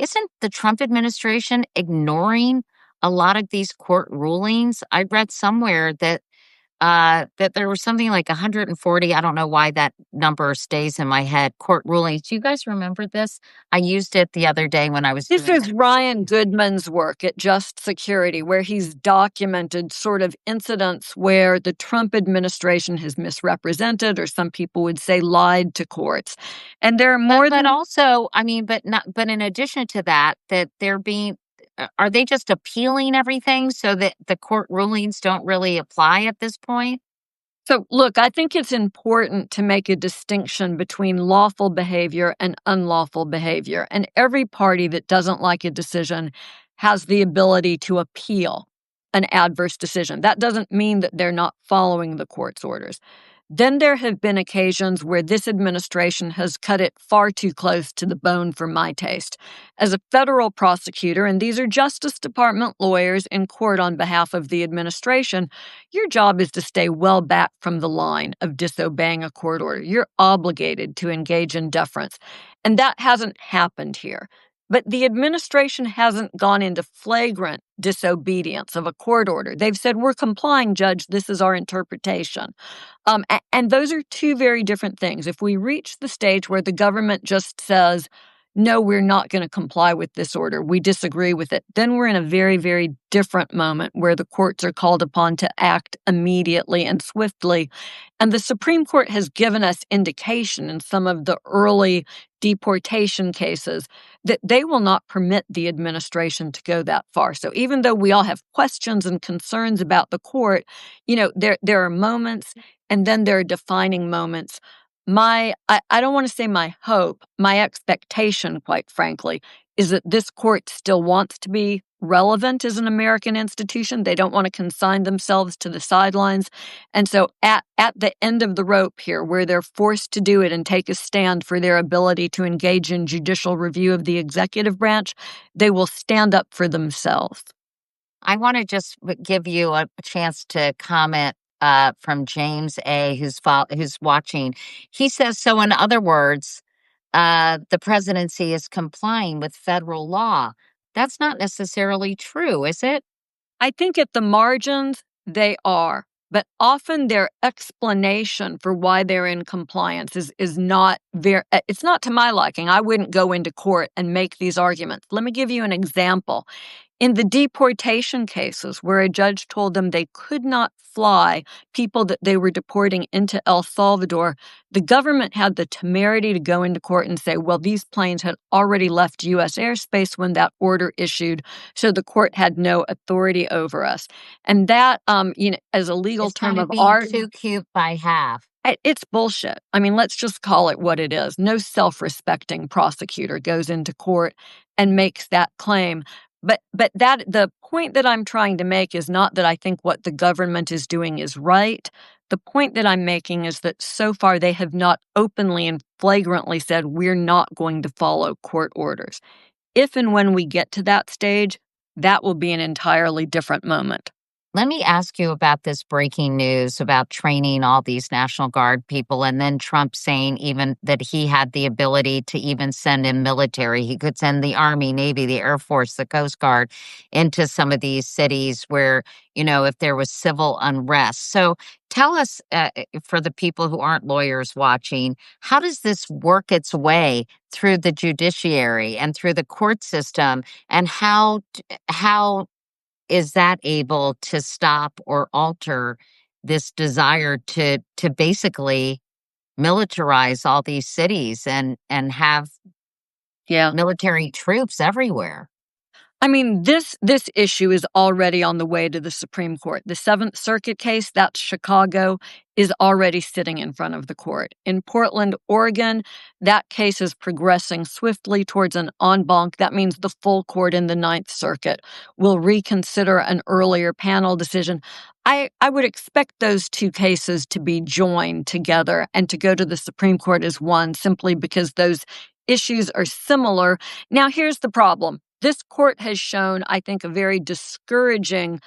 isn't the Trump administration ignoring a lot of these court rulings, I read somewhere that there was something like 140, I don't know why that number stays in my head, court rulings. Do you guys remember this? I used it the other day when I was This doing is Ryan Goodman's work at Just Security, where he's documented sort of incidents where the Trump administration has misrepresented, or some people would say lied to courts. And there are more But than also, I mean, but in addition to that, that they're being are they just appealing everything so that the court rulings don't really apply at this point? So, look, I think it's important to make a distinction between lawful behavior and unlawful behavior. And every party that doesn't like a decision has the ability to appeal an adverse decision. That doesn't mean that they're not following the court's orders. Then there have been occasions where this administration has cut it far too close to the bone for my taste. As a federal prosecutor, and these are Justice Department lawyers in court on behalf of the administration, your job is to stay well back from the line of disobeying a court order. You're obligated to engage in deference. And that hasn't happened here. But the administration hasn't gone into flagrant disobedience of a court order. They've said, we're complying, Judge. This is our interpretation. And those are two very different things. If we reach the stage where the government just says, no, we're not going to comply with this order, we disagree with it, then we're in a very, very different moment where the courts are called upon to act immediately and swiftly. And the Supreme Court has given us indication in some of the early deportation cases that they will not permit the administration to go that far. So even though we all have questions and concerns about the court, there are moments, and then there are defining moments. I don't want to say my hope, my expectation, quite frankly, is that this court still wants to be relevant as an American institution. They don't want to consign themselves to the sidelines. And so at the end of the rope here, where they're forced to do it and take a stand for their ability to engage in judicial review of the executive branch, they will stand up for themselves. I want to just give you a chance to comment from James A., who's watching. He says, so in other words, the presidency is complying with federal law. That's not necessarily true, is it? I think at the margins, they are. But often their explanation for why they're in compliance is not it's not to my liking. I wouldn't go into court and make these arguments. Let me give you an example. In the deportation cases where a judge told them they could not fly people that they were deporting into El Salvador, the government had the temerity to go into court and say, well, these planes had already left U.S. airspace when that order issued, so the court had no authority over us. And that, as a legal term of art, too cute by half. It's bullshit. I mean, let's just call it what it is. No self-respecting prosecutor goes into court and makes that claim. But that the point that I'm trying to make is not that I think what the government is doing is right. The point that I'm making is that so far they have not openly and flagrantly said we're not going to follow court orders. If and when we get to that stage, that will be an entirely different moment. Let me ask you about this breaking news about training all these National Guard people, and then Trump saying even that he had the ability to even send in military. He could send the Army, Navy, the Air Force, the Coast Guard into some of these cities where, if there was civil unrest. So tell us, for the people who aren't lawyers watching, how does this work its way through the judiciary and through the court system, and how is that able to stop or alter this desire to basically militarize all these cities and have military troops everywhere? I mean, this issue is already on the way to the Supreme Court. The Seventh Circuit case, that's Chicago, is already sitting in front of the court. In Portland, Oregon, that case is progressing swiftly towards an en banc. That means the full court in the Ninth Circuit will reconsider an earlier panel decision. I would expect those two cases to be joined together and to go to the Supreme Court as one, simply because those issues are similar. Now, here's the problem. This court has shown, I think, a very discouraging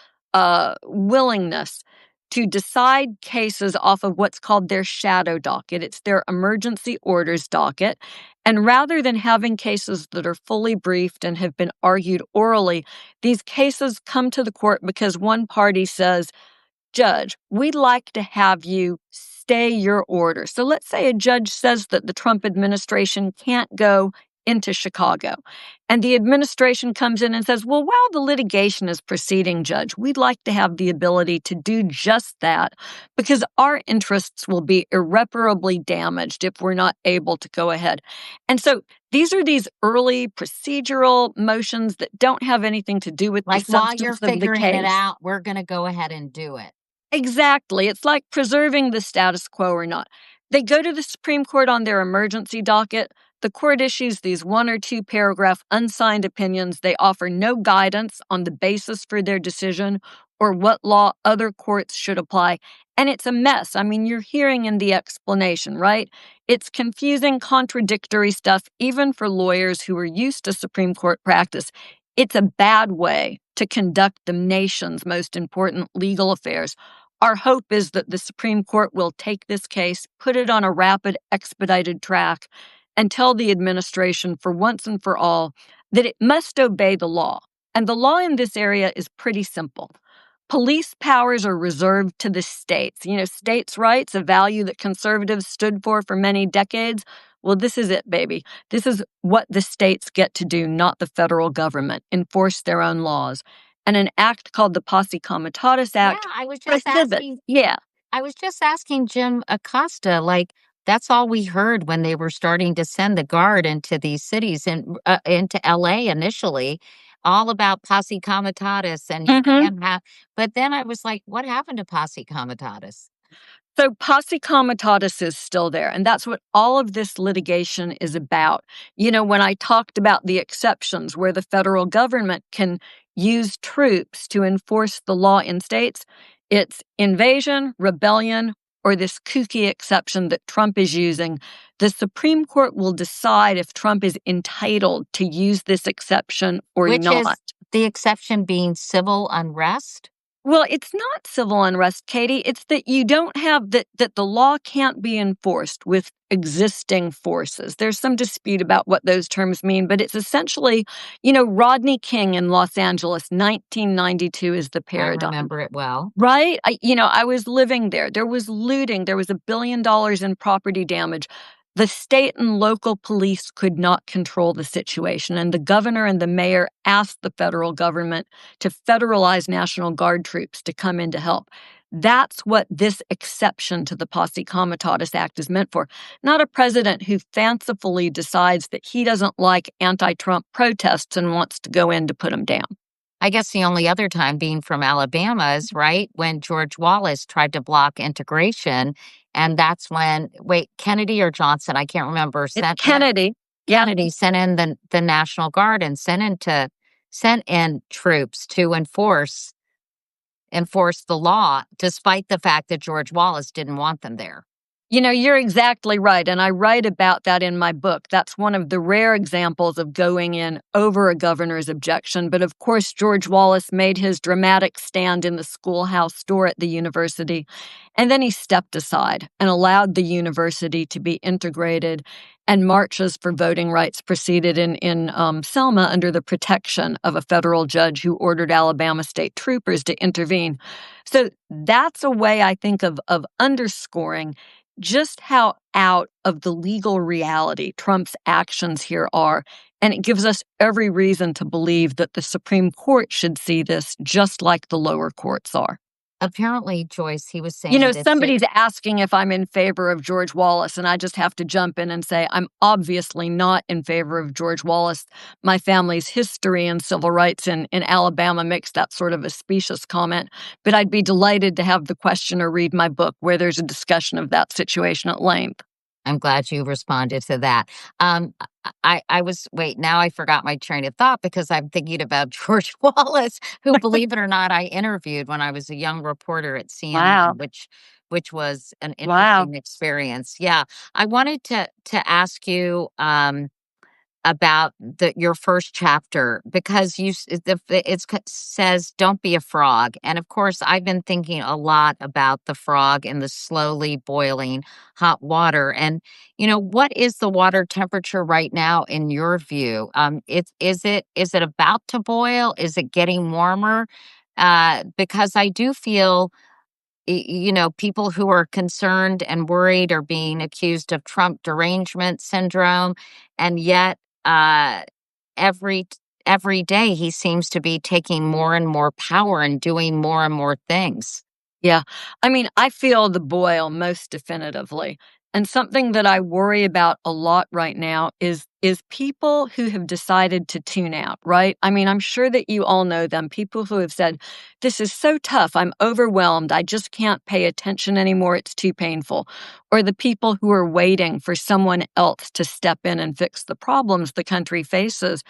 willingness to decide cases off of what's called their shadow docket. It's their emergency orders docket. And rather than having cases that are fully briefed and have been argued orally, these cases come to the court because one party says, Judge, we'd like to have you stay your order. So let's say a judge says that the Trump administration can't go into Chicago. And the administration comes in and says, well, while the litigation is proceeding, Judge, we'd like to have the ability to do just that because our interests will be irreparably damaged if we're not able to go ahead. And so these are these early procedural motions that don't have anything to do with Like the while you're substance of the figuring it case. out, we're going to go ahead and do it. Exactly. It's like preserving the status quo or not. They go to the Supreme Court on their emergency docket. The court issues these 1 or 2 paragraph unsigned opinions. They offer no guidance on the basis for their decision or what law other courts should apply. And it's a mess. I mean, you're hearing in the explanation, right? It's confusing, contradictory stuff, even for lawyers who are used to Supreme Court practice. It's a bad way to conduct the nation's most important legal affairs. Our hope is that the Supreme Court will take this case, put it on a rapid, expedited track, and tell the administration for once and for all that it must obey the law. And the law in this area is pretty simple. Police powers are reserved to the states. You know, states' rights, a value that conservatives stood for many decades. Well, this is it, baby. This is what the states get to do, not the federal government, enforce their own laws. And an act called the Posse Comitatus Act I was just prohibits. asking. Yeah. I was just asking Jim Acosta, like, that's all we heard when they were starting to send the guard into these cities and into LA initially, all about Posse Comitatus and you can't have. But then I was like, what happened to Posse Comitatus? So Posse Comitatus is still there, and that's what all of this litigation is about. You know, when I talked about the exceptions where the federal government can use troops to enforce the law in states, it's invasion, rebellion, or this kooky exception that Trump is using. The Supreme Court will decide if Trump is entitled to use this exception or Which not. is the exception being civil unrest? Well, it's not civil unrest, Katie. It's that you don't have that the law can't be enforced with existing forces. There's some dispute about what those terms mean, but it's essentially, you know, Rodney King in Los Angeles, 1992 is the paradigm. I remember it well. Right? I was living there. There was looting. There was $1 billion in property damage. The state and local police could not control the situation, and the governor and the mayor asked the federal government to federalize National Guard troops to come in to help. That's what this exception to the Posse Comitatus Act is meant for, not a president who fancifully decides that he doesn't like anti-Trump protests and wants to go in to put them down. I guess the only other time being from Alabama is right when George Wallace tried to block integration. And that's when, Kennedy or Johnson, I can't remember. It's Kennedy. Kennedy sent in the National Guard and sent in troops to enforce the law, despite the fact that George Wallace didn't want them there. You know, you're exactly right. And I write about that in my book. That's one of the rare examples of going in over a governor's objection. But of course, George Wallace made his dramatic stand in the schoolhouse door at the university. And then he stepped aside and allowed the university to be integrated. And marches for voting rights proceeded in Selma under the protection of a federal judge who ordered Alabama state troopers to intervene. So that's a way, I think, of underscoring just how out of the legal reality Trump's actions here are. And it gives us every reason to believe that the Supreme Court should see this just like the lower courts are. Apparently, Joyce, he was saying, you know, somebody's asking if I'm in favor of George Wallace, and I just have to jump in and say I'm obviously not in favor of George Wallace. My family's history and civil rights in Alabama makes that sort of a specious comment, but I'd be delighted to have the questioner read my book where there's a discussion of that situation at length. I'm glad you responded to that. Now I forgot my train of thought because I'm thinking about George Wallace, who, believe it or not, I interviewed when I was a young reporter at CNN, which was an interesting experience. Yeah. I wanted to ask you, about your first chapter, because says don't be a frog, and of course I've been thinking a lot about the frog in the slowly boiling hot water. And what is the water temperature right now in your view? Is it about to boil? Is it getting warmer? Because I do feel people who are concerned and worried are being accused of Trump derangement syndrome, and yet every every day he seems to be taking more and more power and doing more and more things. Yeah. I mean, I feel the boil most definitively. And something that I worry about a lot right now is people who have decided to tune out, right? I mean, I'm sure that you all know them, people who have said, "This is so tough. I'm overwhelmed. I just can't pay attention anymore. It's too painful." Or the people who are waiting for someone else to step in and fix the problems the country faces.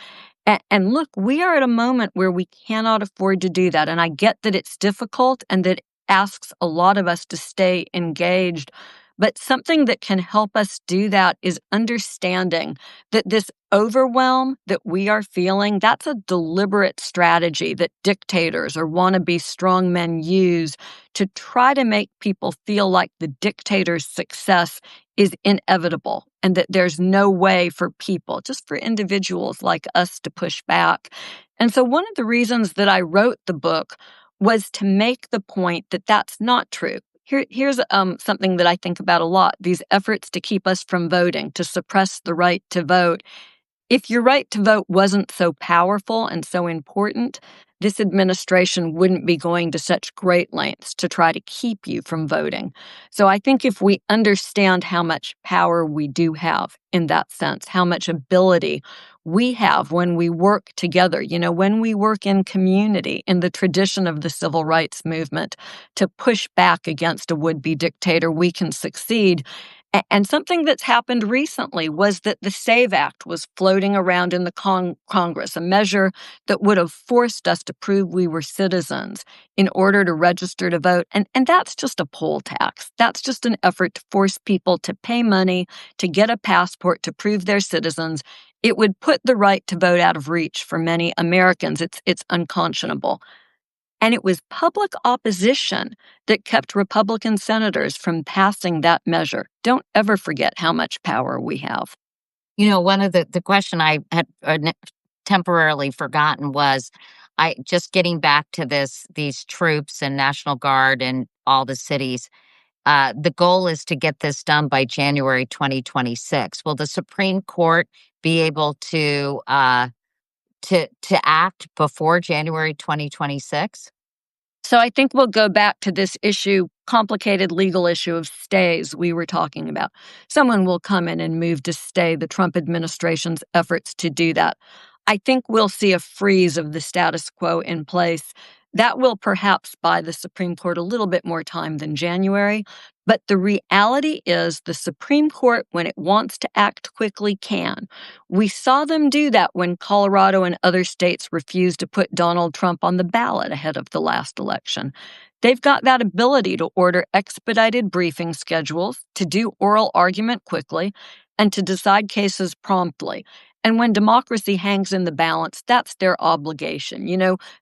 And look, we are at a moment where we cannot afford to do that. And I get that it's difficult and that asks a lot of us to stay engaged. But something that can help us do that is understanding that this overwhelm that we are feeling, that's a deliberate strategy that dictators or wannabe strongmen use to try to make people feel like the dictator's success is inevitable and that there's no way for people, just for individuals like us, to push back. And so one of the reasons that I wrote the book was to make the point that that's not true. Here's something that I think about a lot: these efforts to keep us from voting, to suppress the right to vote. If your right to vote wasn't so powerful and so important, this administration wouldn't be going to such great lengths to try to keep you from voting. So I think if we understand how much power we do have in that sense, how much ability we have when we work together, when we work in community, in the tradition of the civil rights movement, to push back against a would-be dictator, we can succeed. And something that's happened recently was that the SAVE Act was floating around in the Congress, a measure that would have forced us to prove we were citizens in order to register to vote. And that's just a poll tax. That's just an effort to force people to pay money to get a passport to prove they're citizens. It would put the right to vote out of reach for many Americans. It's unconscionable. And it was public opposition that kept Republican senators from passing that measure. Don't ever forget how much power we have. One of the question I had temporarily forgotten was, I just getting back to these troops and National Guard in all the cities. The goal is to get this done by January 2026. Will the Supreme Court be able to act before January 2026? So I think we'll go back to this complicated legal issue of stays we were talking about. Someone will come in and move to stay the Trump administration's efforts to do that. I think we'll see a freeze of the status quo in place. That will perhaps buy the Supreme Court a little bit more time than January. But the reality is the Supreme Court, when it wants to act quickly, can. We saw them do that when Colorado and other states refused to put Donald Trump on the ballot ahead of the last election. They've got that ability to order expedited briefing schedules, to do oral argument quickly, and to decide cases promptly. And when democracy hangs in the balance, that's their obligation.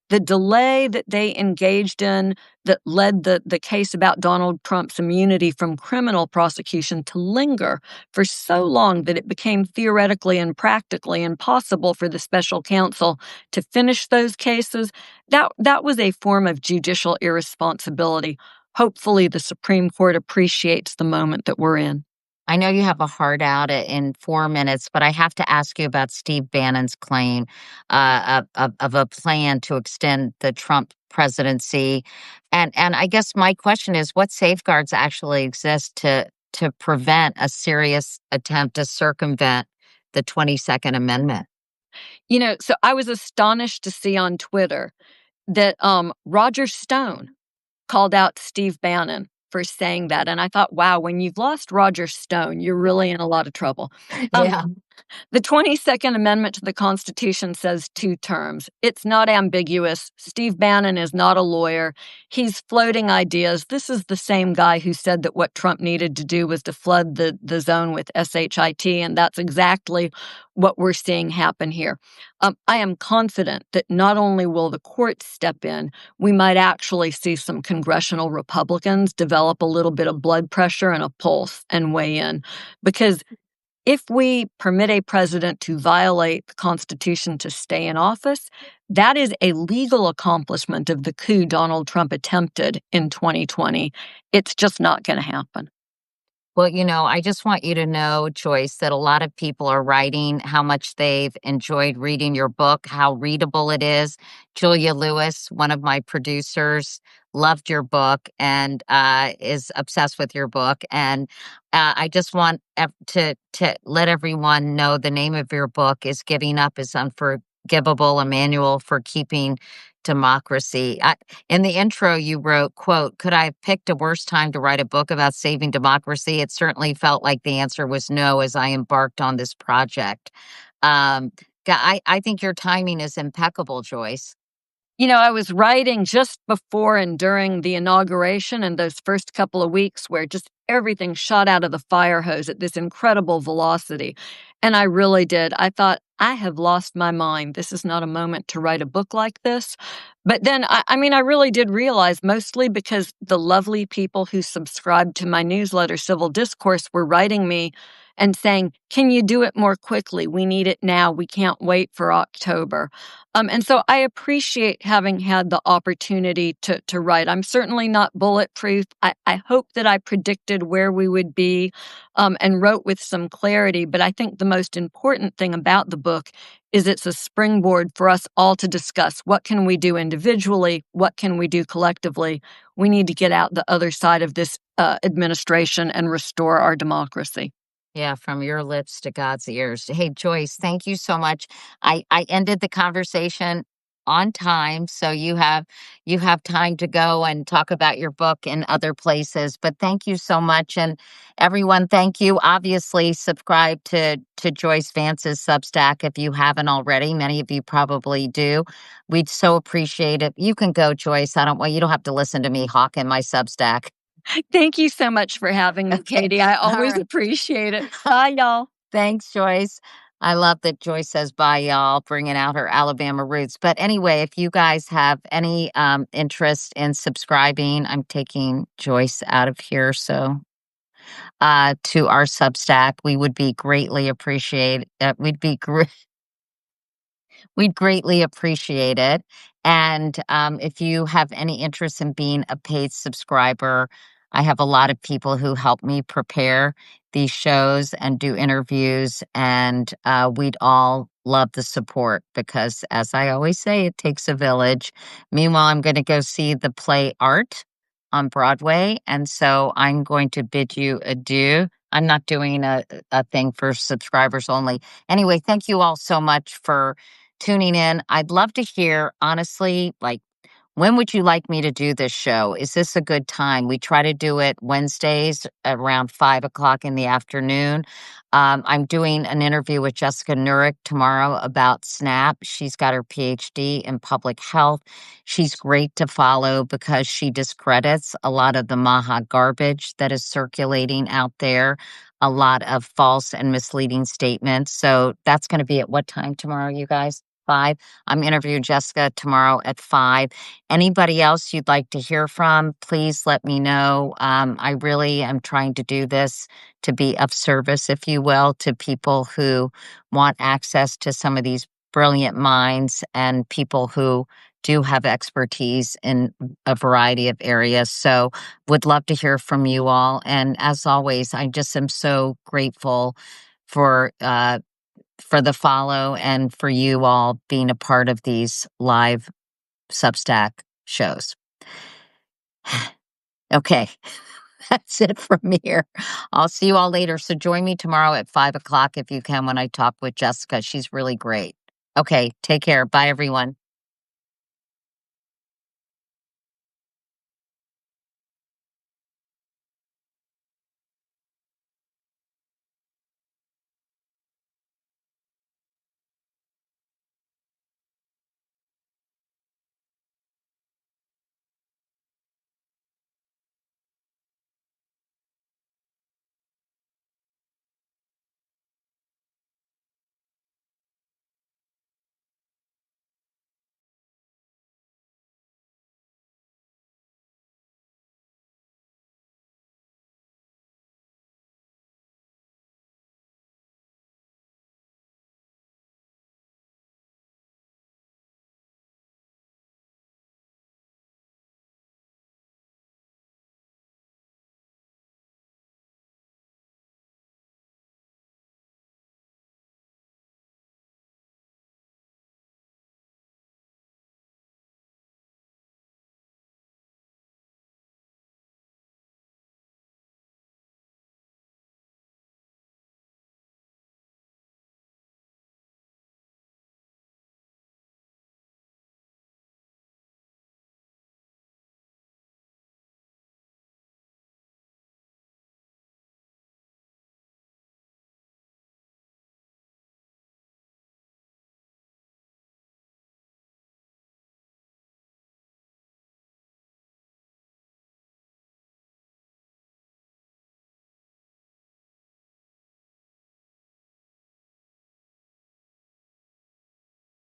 The delay that they engaged in that led the case about Donald Trump's immunity from criminal prosecution to linger for so long that it became theoretically and practically impossible for the special counsel to finish those cases, that was a form of judicial irresponsibility. Hopefully, the Supreme Court appreciates the moment that we're in. I know you have a hard out in 4 minutes, but I have to ask you about Steve Bannon's claim of a plan to extend the Trump presidency. And I guess my question is, what safeguards actually exist to prevent a attempt to circumvent the 22nd Amendment? So I was astonished to see on Twitter that Roger Stone called out Steve Bannon for saying that. And I thought, wow, when you've lost Roger Stone, you're really in a lot of trouble. Yeah. The 22nd Amendment to the Constitution says 2 terms. It's not ambiguous. Steve Bannon is not a lawyer. He's floating ideas. This is the same guy who said that what Trump needed to do was to flood the zone with SHIT, and that's exactly what we're seeing happen here. I am confident that not only will the courts step in, we might actually see some congressional Republicans develop a little bit of blood pressure and a pulse and weigh in, because if we permit a president to violate the Constitution to stay in office, that is a legal accomplishment of the coup Donald Trump attempted in 2020. It's just not going to happen. Well, I just want you to know, Joyce, that a lot of people are writing how much they've enjoyed reading your book, how readable it is. Julia Lewis, one of my producers, loved your book and is obsessed with your book. And I just want to let everyone know the name of your book is Giving Up is Unforgivable, a Manual for Keeping Democracy. In the intro, you wrote, quote, "Could I have picked a worse time to write a book about saving democracy? It certainly felt like the answer was no as I embarked on this project." I think your timing is impeccable, Joyce. I was writing just before and during the inauguration and those first couple of weeks where just everything shot out of the fire hose at this incredible velocity. And I really did. I thought, I have lost my mind. This is not a moment to write a book like this. But then, I really did realize, mostly because the lovely people who subscribed to my newsletter, Civil Discourse, were writing me and saying, can you do it more quickly? We need it now. We can't wait for October. And so I appreciate having had the opportunity to write. I'm certainly not bulletproof. I hope that I predicted where we would be and wrote with some clarity. But I think the most important thing about the book is it's a springboard for us all to discuss what can we do individually, what can we do collectively. We need to get out the other side of this administration and restore our democracy. Yeah, from your lips to God's ears. Hey, Joyce, thank you so much. I ended the conversation on time, so you have time to go and talk about your book in other places. But thank you so much, and everyone, thank you. Obviously, subscribe to Joyce Vance's Substack if you haven't already. Many of you probably do. We'd so appreciate it. You can go, Joyce. You don't have to listen to me hawking my Substack. Thank you so much for having me, Katie. I always appreciate it. Bye, y'all. Thanks, Joyce. I love that Joyce says bye, y'all, bringing out her Alabama roots. But anyway, if you guys have any interest in subscribing, I'm taking Joyce out of here. So to our Substack, we would be greatly appreciate. We'd greatly appreciate it. And if you have any interest in being a paid subscriber, I have a lot of people who help me prepare these shows and do interviews, and we'd all love the support because, as I always say, it takes a village. Meanwhile, I'm going to go see the play Art on Broadway, and so I'm going to bid you adieu. I'm not doing a thing for subscribers only. Anyway, thank you all so much for tuning in. I'd love to hear, honestly, like, when would you like me to do this show? Is this a good time? We try to do it Wednesdays around 5 o'clock in the afternoon. I'm doing an interview with Jessica Couric tomorrow about SNAP. She's got her PhD in public health. She's great to follow because she discredits a lot of the Maha garbage that is circulating out there, a lot of false and misleading statements. So that's going to be at what time tomorrow, you guys? 5. I'm interviewing Jessica tomorrow at 5. Anybody else you'd like to hear from, please let me know. I really am trying to do this to be of service, if you will, to people who want access to some of these brilliant minds and people who do have expertise in a variety of areas. So would love to hear from you all. And as always, I just am so grateful for the follow and for you all being a part of these live Substack shows. Okay, that's it from here. I'll see you all later. So join me tomorrow at 5 o'clock if you can when I talk with Jessica. She's really great. Okay, take care. Bye, everyone.